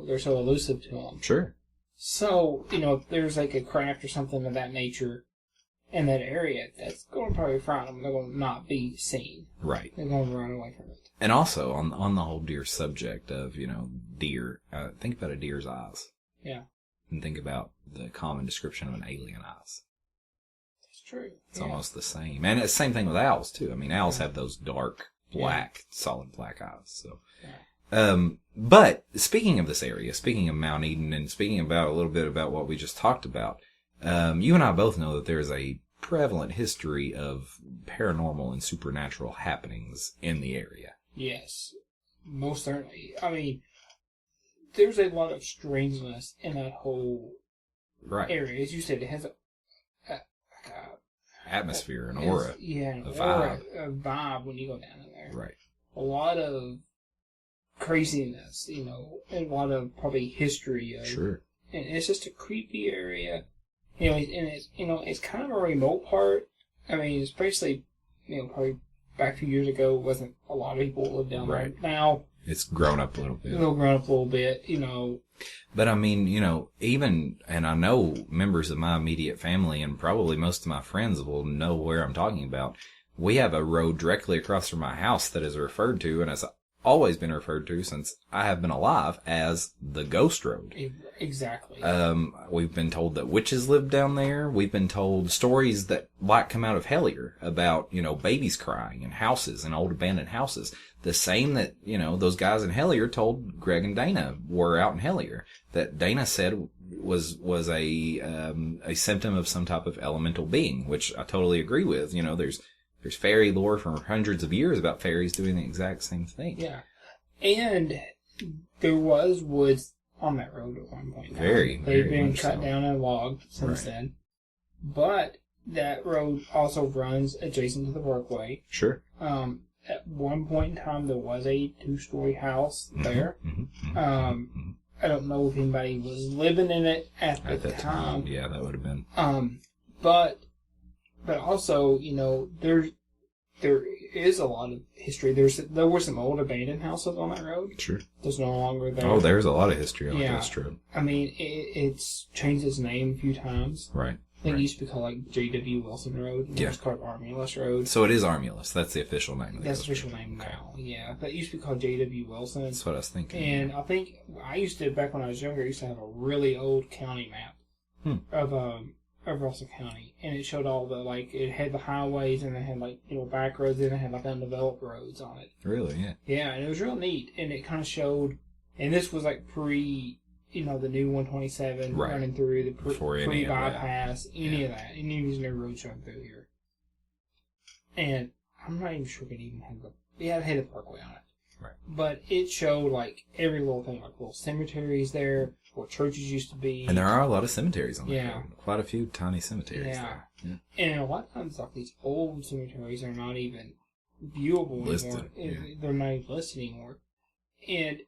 Speaker 2: they're so elusive to them.
Speaker 1: Sure.
Speaker 2: So, if there's like a craft or something of that nature in that area, that's going to probably frighten them. They're going to not be seen.
Speaker 1: Right.
Speaker 2: They're going to run away from it.
Speaker 1: And also, on the whole deer subject of, deer, think about a deer's eyes.
Speaker 2: Yeah.
Speaker 1: And think about the common description of an alien eyes.
Speaker 2: That's true.
Speaker 1: It's almost the same. And it's the same thing with owls, too. I mean, owls have those dark, black, solid black eyes. So, but speaking of this area, speaking of Mount Eden, and speaking about a little bit about what we just talked about, you and I both know that there's a prevalent history of paranormal and supernatural happenings in the area.
Speaker 2: Yes. Most certainly. I mean, there's a lot of strangeness in that whole area. As you said, it has a
Speaker 1: atmosphere, an aura.
Speaker 2: A vibe when you go down in there.
Speaker 1: Right.
Speaker 2: A lot of craziness, and a lot of probably history.
Speaker 1: Sure.
Speaker 2: And it's just a creepy area. And it's kind of a remote part. I mean, especially, probably back a few years ago, wasn't a lot of people lived down there. Now,
Speaker 1: it's grown up a little bit. But I mean, even, and I know members of my immediate family and probably most of my friends will know where I'm talking about. We have a road directly across from my house that is referred to, and has always been referred to since I have been alive, as the Ghost Road.
Speaker 2: Exactly.
Speaker 1: We've been told that witches live down there. We've been told stories that like come out of Hellier about, babies crying in houses and old abandoned houses. The same that, those guys in Hellier told Greg and Dana were out in Hellier. That Dana said was a symptom of some type of elemental being, which I totally agree with. There's fairy lore from hundreds of years about fairies doing the exact same thing.
Speaker 2: Yeah. And there was woods on that road at one point.
Speaker 1: They've
Speaker 2: been cut down and logged since then. But that road also runs adjacent to the Parkway.
Speaker 1: Sure.
Speaker 2: At one point in time, there was a 2-story house there. I don't know if anybody was living in it at the time.
Speaker 1: Yeah, that would have been.
Speaker 2: But also, there is a lot of history. There were some old abandoned houses on that road.
Speaker 1: Sure.
Speaker 2: There's no longer there.
Speaker 1: Oh, there's a lot of history on this road.
Speaker 2: I mean, it's changed its name a few times.
Speaker 1: Right.
Speaker 2: I think it used to be called like J.W. Wilson Road. It was called Armulus Road.
Speaker 1: So it is Armulus. That's the official name.
Speaker 2: That's the official name now. Yeah, but it used to be called J.W. Wilson.
Speaker 1: That's what I was thinking.
Speaker 2: And I think I used to, back when I was younger, I used to have a really old county map of Russell County, and it showed all the it had the highways and it had back roads and it had undeveloped roads on it.
Speaker 1: Really? Yeah.
Speaker 2: Yeah, and it was real neat, and it kind of showed, and this was pre. The new 127 running through the pre-bypass, any of that, any of these new roads running through here. And I'm not even sure if it even had it had a parkway on it.
Speaker 1: Right.
Speaker 2: But it showed every little thing, little cemeteries there, where churches used to be.
Speaker 1: And there are a lot of cemeteries on that road.
Speaker 2: Yeah.
Speaker 1: Quite a few tiny cemeteries there. Yeah.
Speaker 2: And a lot of times, these old cemeteries are not even viewable
Speaker 1: listed,
Speaker 2: anymore. They're not even listed anymore. And,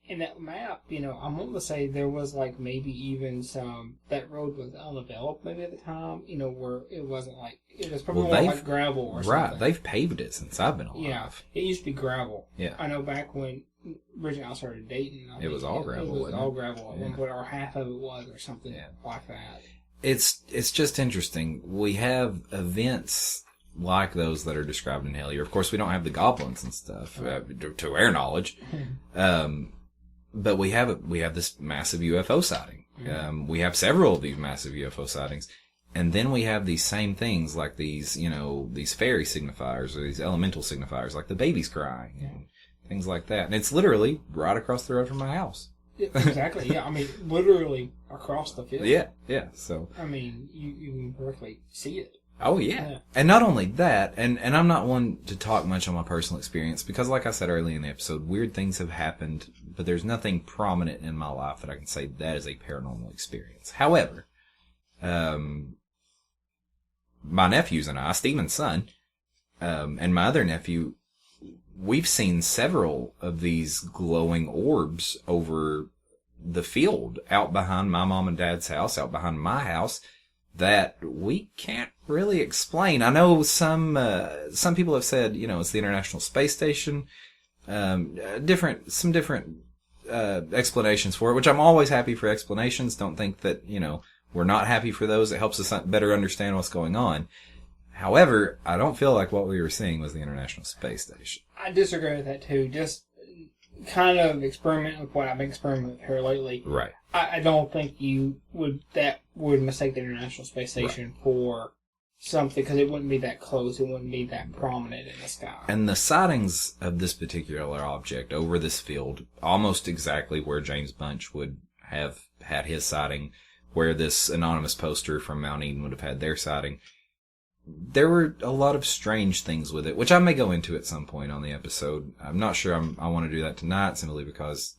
Speaker 2: in that map, I'm going to say there was maybe even some, that road was undeveloped maybe at the time, where it wasn't it was probably more gravel or something.
Speaker 1: Right, they've paved it since I've been alive.
Speaker 2: Yeah, it used to be gravel.
Speaker 1: Yeah.
Speaker 2: I know back when originally I started dating,
Speaker 1: it was all gravel.
Speaker 2: It was all gravel at one point, or half of it was, or something like that. It's
Speaker 1: just interesting. We have events like those that are described in Hellier. Of course, we don't have the goblins and stuff, to our knowledge. But we have this massive UFO sighting. We have several of these massive UFO sightings. And then we have these same things like these, these fairy signifiers or these elemental signifiers, like the babies crying and things like that. And it's literally right across the road from my house.
Speaker 2: Exactly, yeah. I mean, literally across the field.
Speaker 1: Yeah. So,
Speaker 2: I mean, you can directly see it.
Speaker 1: Oh, yeah. And not only that, and I'm not one to talk much on my personal experience because, like I said earlier in the episode, weird things have happened, but there's nothing prominent in my life that I can say that is a paranormal experience. However, my nephews and I, Stephen's son, and my other nephew, we've seen several of these glowing orbs over the field out behind my mom and dad's house, out behind my house, that we can't really explain. I know some people have said, it's the International Space Station, different explanations for it, which I'm always happy for explanations. Don't think that, we're not happy for those. It helps us better understand what's going on. However, I don't feel like what we were seeing was the International Space Station.
Speaker 2: I disagree with that too. Just kind of experiment with what I've been experimenting with here lately.
Speaker 1: Right.
Speaker 2: I don't think you would mistake the International Space Station for something, because it wouldn't be that close. It wouldn't be that prominent in the sky.
Speaker 1: And the sightings of this particular object over this field, almost exactly where James Bunch would have had his sighting, where this anonymous poster from Mount Eden would have had their sighting, there were a lot of strange things with it, which I may go into at some point on the episode. I'm not sure I want to do that tonight, simply because,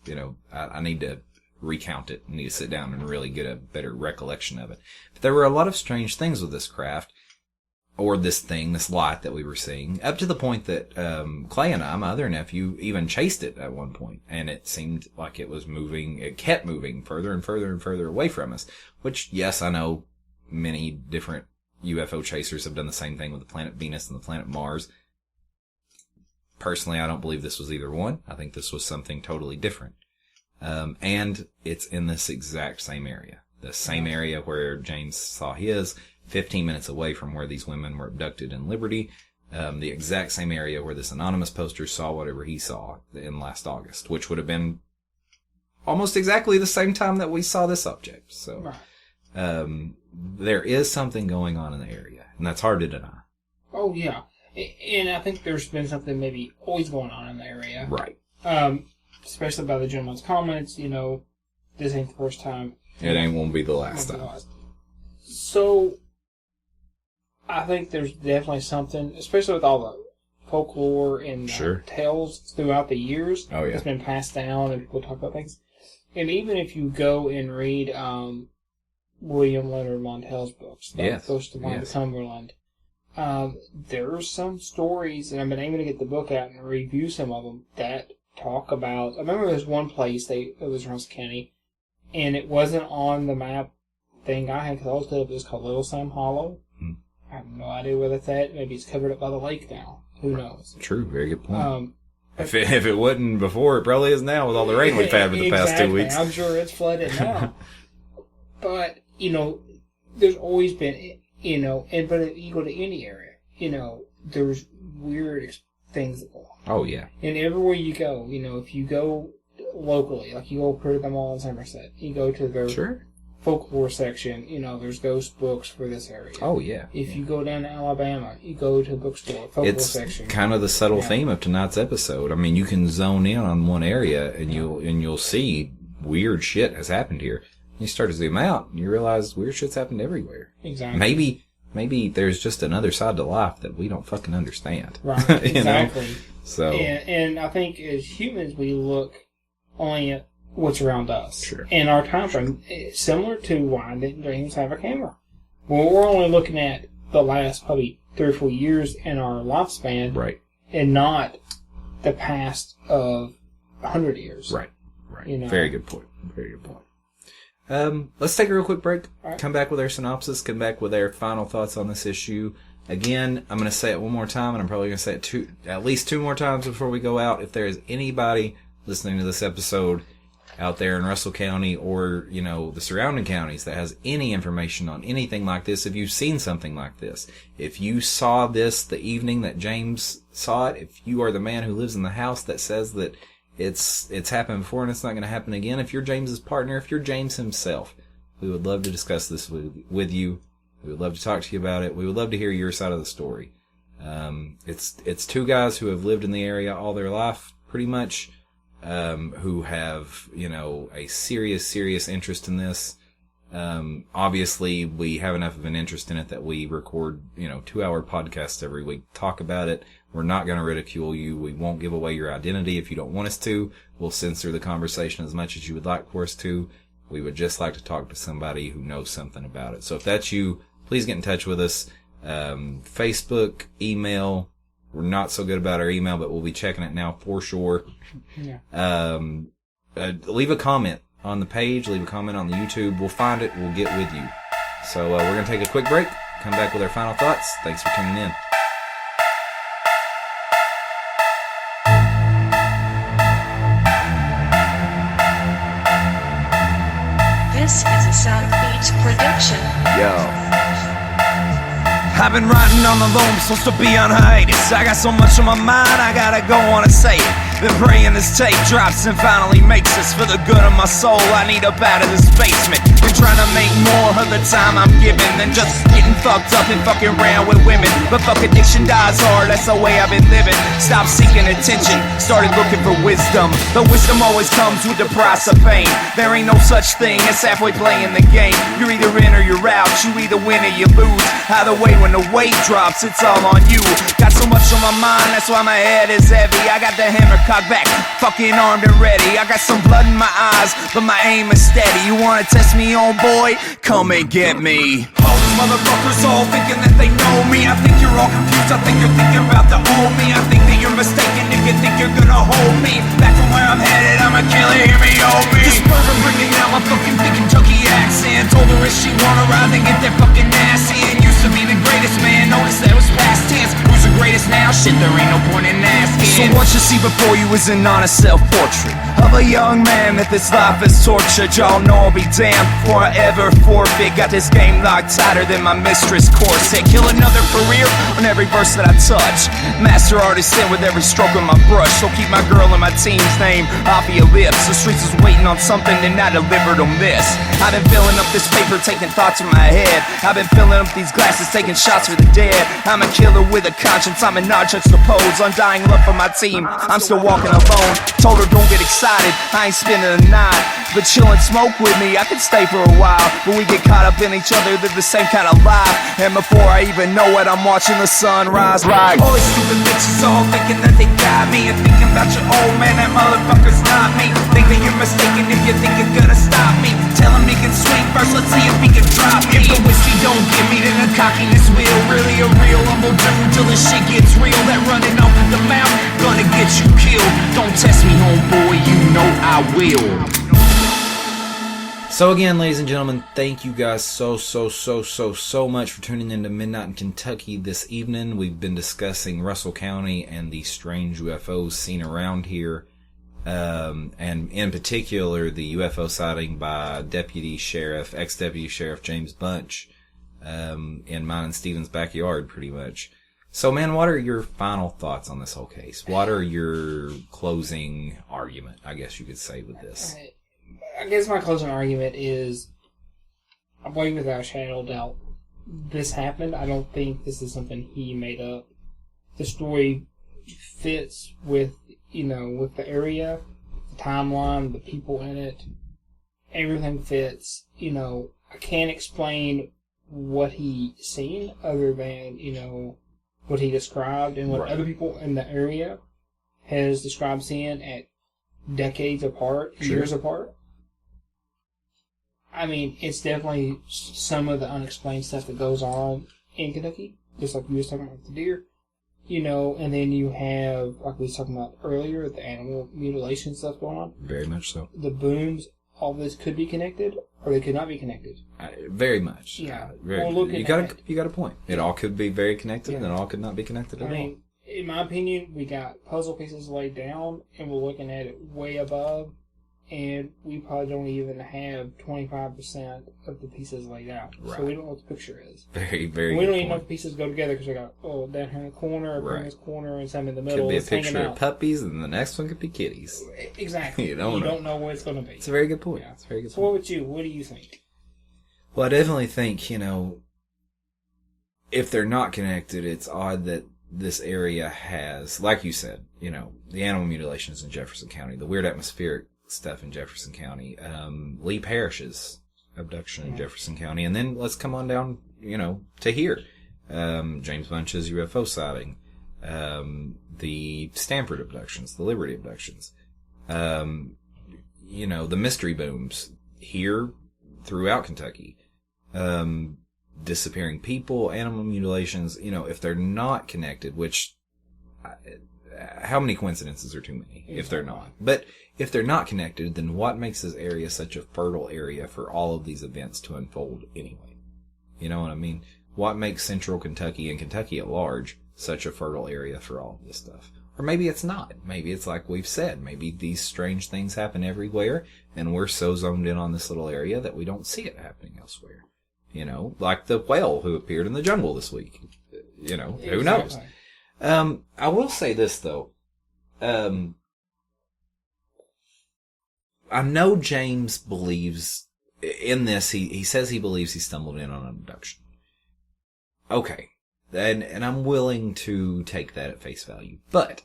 Speaker 1: I need to recount it. I need to sit down and really get a better recollection of it. But there were a lot of strange things with this craft, or this thing, this light that we were seeing, up to the point that Clay and I, my other nephew, even chased it at one point, and it seemed like it was moving. It kept moving further and further and further away from us, which, yes, I know many different UFO chasers have done the same thing with the planet Venus and the planet Mars. Personally, I don't believe this was either one. I think this was something totally different. And it's in this exact same area. The same area where James saw his, 15 minutes away from where these women were abducted in Liberty. The exact same area where this anonymous poster saw whatever he saw in last August, which would have been almost exactly the same time that we saw this object. So, there is something going on in the area, and that's hard to deny.
Speaker 2: Oh, yeah. And I think there's been something maybe always going on in the area.
Speaker 1: Right.
Speaker 2: Especially by the gentleman's comments, this ain't the first time.
Speaker 1: It won't be the last time.
Speaker 2: So, I think there's definitely something, especially with all the folklore and tales throughout the years that's been passed down, and people talk about things. And even if you go and read William Leonard Montell's books, Ghost of Cumberland, there's some stories, and I've been aiming to get the book out and review some of them, that talk about... I remember there's one place, it was Russell County, and it wasn't on the map thing I had, because I always thought it was called Little Sam Hollow. I have no idea where that's at. Maybe it's covered up by the lake now. Who knows?
Speaker 1: True, very good point. If it wasn't before, it probably is now with all the rain we've had for the past 2 weeks.
Speaker 2: I'm sure it's flooded now. But, there's always been, but if you go to any area, there's weird things that go on.
Speaker 1: Oh, yeah.
Speaker 2: And everywhere you go, if you go locally, like you go to the mall in Somerset, you go to their folklore section, there's ghost books for this area.
Speaker 1: Oh, yeah.
Speaker 2: If you go down to Alabama, you go to the bookstore, folklore section.
Speaker 1: It's kind of the subtle theme of tonight's episode. I mean, you can zone in on one area and you'll see weird shit has happened here. You start to zoom out and you realize weird shit's happened everywhere.
Speaker 2: Exactly.
Speaker 1: Maybe there's just another side to life that we don't fucking understand.
Speaker 2: Right, exactly.
Speaker 1: So,
Speaker 2: and I think as humans, we look only at what's around us.
Speaker 1: Sure.
Speaker 2: And our time frame is similar to why didn't James have a camera? Well, we're only looking at the last probably 3 or 4 years in our lifespan.
Speaker 1: Right.
Speaker 2: And not the past of 100 years.
Speaker 1: Right. Very good point. Very good point. Let's take a real quick break. Right. Come back with our synopsis. Come back with our final thoughts on this issue. Again, I'm going to say it one more time, and I'm probably going to say it at least 2 more times before we go out. If there is anybody listening to this episode out there in Russell County or, the surrounding counties that has any information on anything like this, if you've seen something like this, if you saw this the evening that James saw it, if you are the man who lives in the house that says that it's happened before and it's not going to happen again, if you're James's partner, if you're James himself, we would love to discuss this with you. We would love to talk to you about it. We would love to hear your side of the story. It's 2 guys who have lived in the area all their life, pretty much, who have, a serious interest in this. Obviously, we have enough of an interest in it that we record, 2-hour podcasts every week, talk about it. We're not going to ridicule you. We won't give away your identity if you don't want us to. We'll censor the conversation as much as you would like for us to. We would just like to talk to somebody who knows something about it. So if that's you, please get in touch with us. Facebook, email. We're not so good about our email, but we'll be checking it now for sure. Yeah. Leave a comment on the page. Leave a comment on the YouTube. We'll find it. We'll get with you. So we're going to take a quick break. Come back with our final thoughts. Thanks for tuning in.
Speaker 4: This is a South Beach production.
Speaker 3: Yo. I've been riding on the loam, supposed to be on hiatus. I got so much on my mind, I gotta go on and say it. Been praying this tape drops and finally makes this. For the good of my soul, I need up out of this basement. Been trying to make more of the time I'm given than just getting fucked up and fucking around with women. But fuck, addiction dies hard, that's the way I've been living. Stopped seeking attention, started looking for wisdom. But wisdom always comes with the price of pain. There ain't no such thing as halfway playing the game. You're either in or you're out, you either win or you lose. Either way, when the weight drops, it's all on you. Got so much on my mind, that's why my head is heavy. I got the hammer cocked back, fucking armed and ready. I got some blood in my eyes, but my aim is steady. You wanna test me on, boy? Come and get me. All these motherfuckers all thinking that they know me. I think you're all confused, I think you're thinking about the old me. I think that you're mistaken if you think you're gonna hold me. Back from where I'm headed, I'm a killer, hear me, hold me. This burger bringing out my fucking thick Kentucky accent. Told her if she wanna ride, then get that fucking ass in. Used to be the greatest man, notice that was past tense. Who's the greatest now? Shit, there ain't no point in asking. So what you see before you is an honest self-portrait of a young man that this life is tortured. Y'all know I'll be damned before I ever forfeit. Got this game locked tighter than my mistress corset. Kill another career on every verse that I touch. Master artist sin with every stroke of my brush. So keep my girl and my team's name off of your lips. The streets is waiting on something and I delivered on this. I've been filling up this paper, taking thoughts in my head. I've been filling up these glasses, taking shots for the dead. I'm a killer with a conscience, I'm a not juxtaposed. Undying love for my team, I'm still walking alone. Told her don't get excited, I ain't spending the night. But chill and smoke with me, I could stay for a while. But we get caught up in each other, live the same kind of life. And before I even know it, I'm watching the sunrise. Right. All these stupid bitches all thinking that they got me. And thinking about your old man, that motherfucker's not me. Think that you're mistaken if you think you're gonna stop me. Tell him he can swing first, let's see if he can drop me. If the whiskey don't get me, then the cockiness will. Really a real humble dude till the shit gets real. That running off at the mouth, gonna get you killed. Don't test me, homeboy, you know I will.
Speaker 1: So again, ladies and gentlemen, thank you guys so much for tuning in to Midnight in Kentucky this evening. We've been discussing Russell County and the strange UFOs seen around here. And in particular, the UFO sighting by ex-Deputy Sheriff James Bunch in mine and Steven's backyard, pretty much. So, man, what are your final thoughts on this whole case? What are your closing argument, I guess you could say, with this?
Speaker 2: I guess my closing argument is, I believe without a shadow of doubt, this happened. I don't think this is something he made up. The story fits with, with the area, the timeline, the people in it. Everything fits. I can't explain what he seen other than, what he described and what other people in the area has described seeing at decades apart, years apart. I mean, it's definitely some of the unexplained stuff that goes on in Kentucky, just like you was talking about the deer. And then you have, like we was talking about earlier, the animal mutilation stuff going on.
Speaker 1: Very much so.
Speaker 2: The booms, all this could be connected, or they could not be connected.
Speaker 1: Very much.
Speaker 2: Yeah.
Speaker 1: You got a point. It all could be very connected, and it all could not be connected at all.
Speaker 2: In my opinion, we got puzzle pieces laid down, and we're looking at it way above, and we probably don't even have 25% of the pieces laid out. Right. So we don't know what the picture is.
Speaker 1: Very, very.
Speaker 2: We don't even know if the pieces go together because we got down here in the corner, up in this corner, and some in the middle.
Speaker 1: Could be a picture of puppies, and the next one could be kitties.
Speaker 2: Exactly. You don't know what it's going to be.
Speaker 1: It's a very good point.
Speaker 2: Yeah.
Speaker 1: It's a very good
Speaker 2: so
Speaker 1: point.
Speaker 2: what about you? What do you think?
Speaker 1: Well, I definitely think, if they're not connected, it's odd that this area has, like you said, the animal mutilations in Jefferson County, the weird atmospheric stuff in Jefferson County, Leigh Parrish's abduction in Jefferson County, and then let's come on down, to here. James Bunch's UFO sighting, the Stanford abductions, the Liberty abductions, the mystery booms here throughout Kentucky, disappearing people, animal mutilations, if they're not connected, which, how many coincidences are too many if they're not? But if they're not connected, then what makes this area such a fertile area for all of these events to unfold anyway? You know what I mean? What makes central Kentucky and Kentucky at large such a fertile area for all of this stuff? Or maybe it's not. Maybe it's like we've said. Maybe these strange things happen everywhere, and we're so zoned in on this little area that we don't see it happening elsewhere. Like the whale who appeared in the jungle this week. Who knows? I will say this, though. I know James believes in this. He says he believes he stumbled in on an abduction. Okay. And I'm willing to take that at face value. But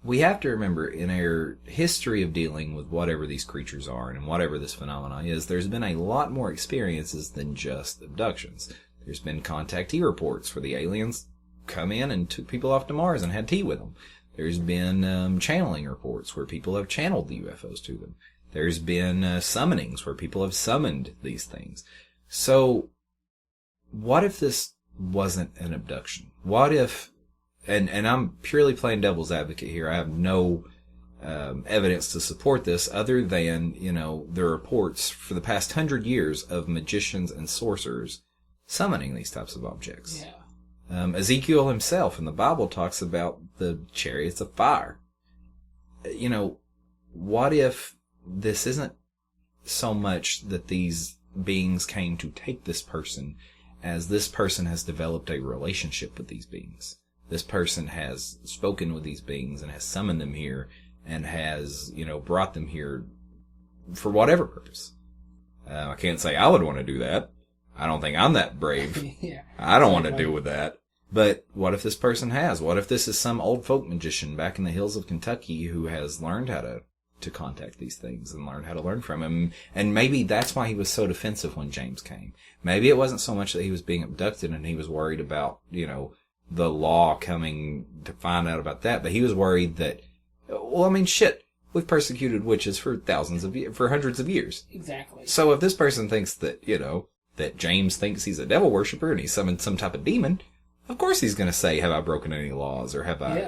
Speaker 1: we have to remember, in our history of dealing with whatever these creatures are and whatever this phenomenon is, there's been a lot more experiences than just abductions. There's been contactee reports where the aliens come in and took people off to Mars and had tea with them. There's been channeling reports where people have channeled the UFOs to them. There's been summonings where people have summoned these things. So, what if this wasn't an abduction? What if, and I'm purely playing devil's advocate here, I have no evidence to support this other than, the reports for the past 100 years of magicians and sorcerers summoning these types of objects.
Speaker 2: Yeah.
Speaker 1: Ezekiel himself in the Bible talks about the chariots of fire. What if this isn't so much that these beings came to take this person, as this person has developed a relationship with these beings. This person has spoken with these beings and has summoned them here and has, brought them here for whatever purpose. I can't say I would want to do that. I don't think I'm that brave.
Speaker 2: Yeah,
Speaker 1: I don't want to deal with that. But what if this person has? What if this is some old folk magician back in the hills of Kentucky who has learned how to contact these things and learn how to learn from him? And maybe that's why he was so defensive when James came. Maybe it wasn't so much that he was being abducted and he was worried about, the law coming to find out about that, but he was worried that, we've persecuted witches for hundreds of years.
Speaker 2: Exactly.
Speaker 1: So if this person thinks that, that James thinks he's a devil worshiper and he summoned some type of demon, of course he's going to say, have I broken any laws, or have I,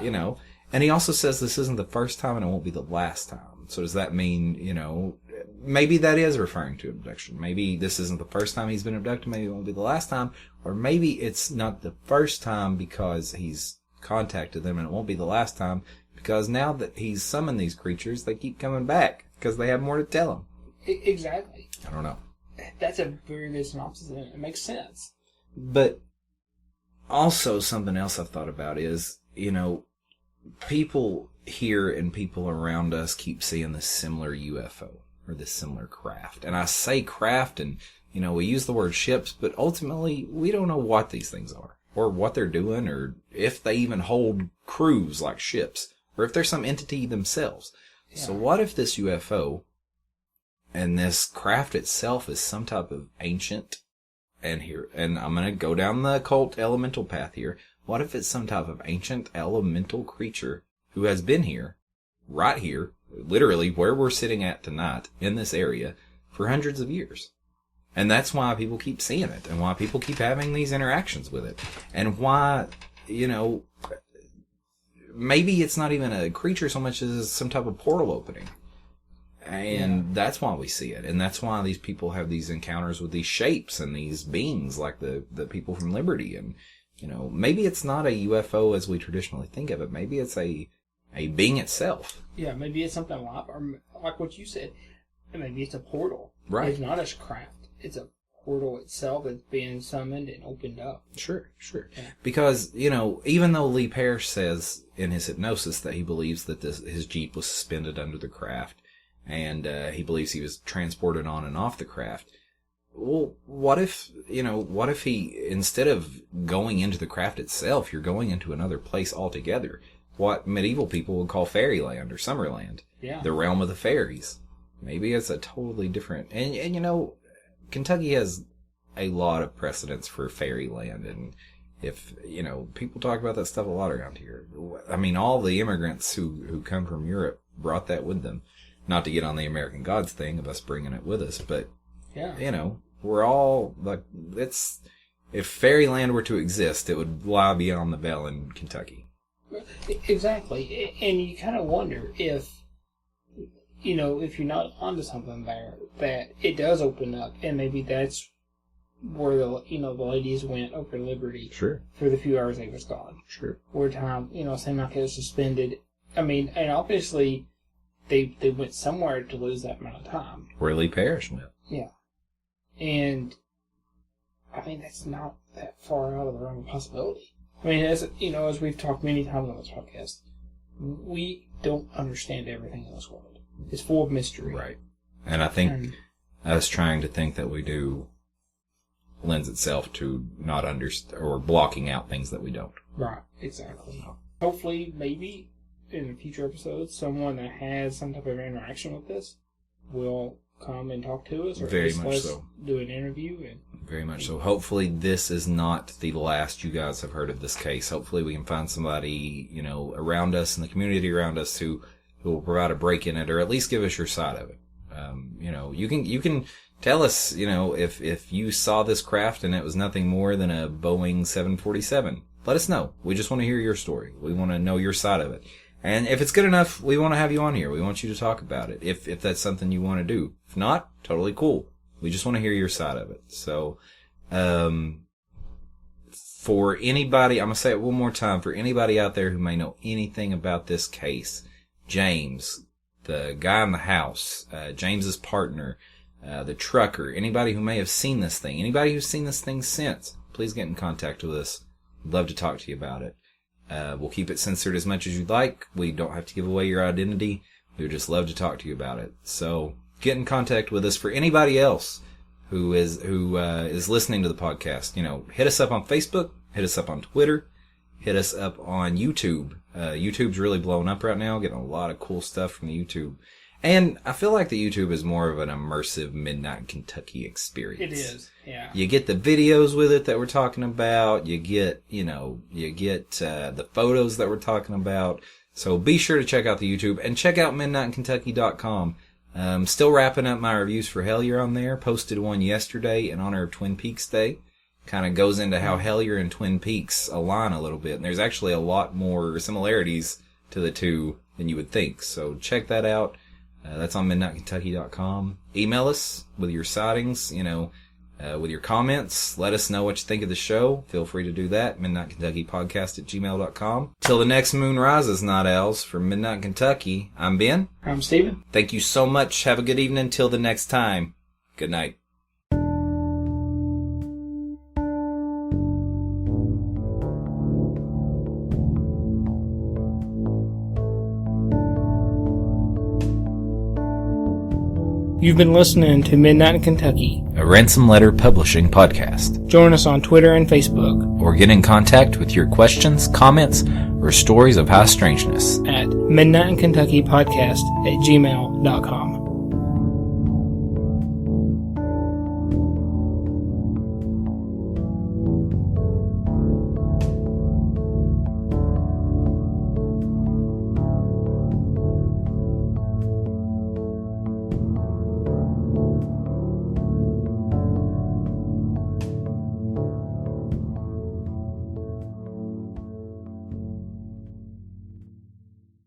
Speaker 1: And he also says this isn't the first time and it won't be the last time. So does that mean, maybe that is referring to abduction. Maybe this isn't the first time he's been abducted. Maybe it won't be the last time. Or maybe it's not the first time because he's contacted them and it won't be the last time because now that he's summoned these creatures, they keep coming back because they have more to tell him.
Speaker 2: Exactly.
Speaker 1: I don't know.
Speaker 2: That's a very good synopsis and it makes sense.
Speaker 1: But also something else I've thought about is, people here and people around us keep seeing this similar UFO or this similar craft. And I say craft and, we use the word ships, but ultimately we don't know what these things are or what they're doing or if they even hold crews like ships or if they're some entity themselves. Yeah. So what if this UFO and this craft itself is some type of ancient, and I'm going to go down the occult elemental path here. What if it's some type of ancient elemental creature who has been here, right here, literally where we're sitting at tonight in this area for hundreds of years? And that's why people keep seeing it and why people keep having these interactions with it. And why, maybe it's not even a creature so much as some type of portal opening. And that's why we see it. And that's why these people have these encounters with these shapes and these beings like the people from Liberty. And, maybe it's not a UFO as we traditionally think of it. Maybe it's a being itself.
Speaker 2: Yeah, maybe it's something like what you said. And maybe it's a portal.
Speaker 1: Right.
Speaker 2: It's not a craft. It's a portal itself that's being summoned and opened up.
Speaker 1: Sure. Yeah. Because, even though Leigh Parrish says in his hypnosis that he believes that his Jeep was suspended under the craft, and he believes he was transported on and off the craft. Well, what if he, instead of going into the craft itself, you're going into another place altogether? What medieval people would call fairyland or summerland.
Speaker 2: Yeah. The
Speaker 1: realm of the fairies. Maybe it's a totally different, and Kentucky has a lot of precedents for fairyland, and if, people talk about that stuff a lot around here. I mean, all the immigrants who come from Europe brought that with them. Not to get on the American Gods thing of us bringing it with us, but, we're all, like, if fairyland were to exist, it would lie beyond the bell in Kentucky.
Speaker 2: Exactly. And you kind of wonder if you're not onto something there, that it does open up, and maybe that's where the ladies went over Liberty.
Speaker 1: Sure.
Speaker 2: For the few hours they was gone.
Speaker 1: Sure.
Speaker 2: Where time, seemed like it was suspended. I mean, and obviously they went somewhere to lose that amount of time.
Speaker 1: Where Leigh Parrish went.
Speaker 2: Yeah. And, I mean, that's not that far out of the realm of possibility. I mean, as we've talked many times on this podcast, we don't understand everything in this world. It's full of mystery.
Speaker 1: Right. And I think us trying to think that we do lends itself to not or blocking out things that we don't.
Speaker 2: Right. Exactly. Hopefully, maybe, in future episodes, someone that has some type of interaction with this will come and talk to us, or
Speaker 1: very much so.
Speaker 2: Do an interview.
Speaker 1: Very much so. Hopefully this is not the last you guys have heard of this case. Hopefully we can find somebody, around us in the community around us who will provide a break in it, or at least give us your side of it. You can tell us, if you saw this craft and it was nothing more than a Boeing 747. Let us know. We just want to hear your story. We want to know your side of it. And if it's good enough, we want to have you on here. We want you to talk about it. If that's something you want to do. If not, totally cool. We just want to hear your side of it. So, for anybody, I'm going to say it one more time, for anybody out there who may know anything about this case, James, the guy in the house, James's partner, the trucker, anybody who may have seen this thing, anybody who's seen this thing since, please get in contact with us. We'd love to talk to you about it. We'll keep it censored as much as you'd like. We don't have to give away your identity. We would just love to talk to you about it. So get in contact with us. For anybody else who is listening to the podcast, hit us up on Facebook, hit us up on Twitter, hit us up on YouTube. YouTube's really blowing up right now, getting a lot of cool stuff from the YouTube. And I feel like the YouTube is more of an immersive Midnight in Kentucky experience.
Speaker 2: It is, yeah.
Speaker 1: You get the videos with it that we're talking about. You get the photos that we're talking about. So be sure to check out the YouTube and check out midnightinkentucky.com. Still wrapping up my reviews for Hellier on there. Posted one yesterday in honor of Twin Peaks Day. Kind of goes into how Hellier and Twin Peaks align a little bit. And there's actually a lot more similarities to the two than you would think. So check that out. That's on midnightinkentucky.com. Email us with your sightings, with your comments. Let us know what you think of the show. Feel free to do that. midnightinkentuckypodcast@gmail.com. Till the next moon rises, Night Owls. From Midnight in Kentucky, I'm Ben.
Speaker 2: I'm Steven.
Speaker 1: Thank you so much. Have a good evening. Till the next time. Good night.
Speaker 2: You've been listening to Midnight in Kentucky,
Speaker 1: a Ransom Letter Publishing podcast.
Speaker 2: Join us on Twitter and Facebook.
Speaker 1: Or get in contact with your questions, comments, or stories of high strangeness
Speaker 2: at midnightinkentuckypodcast@gmail.com.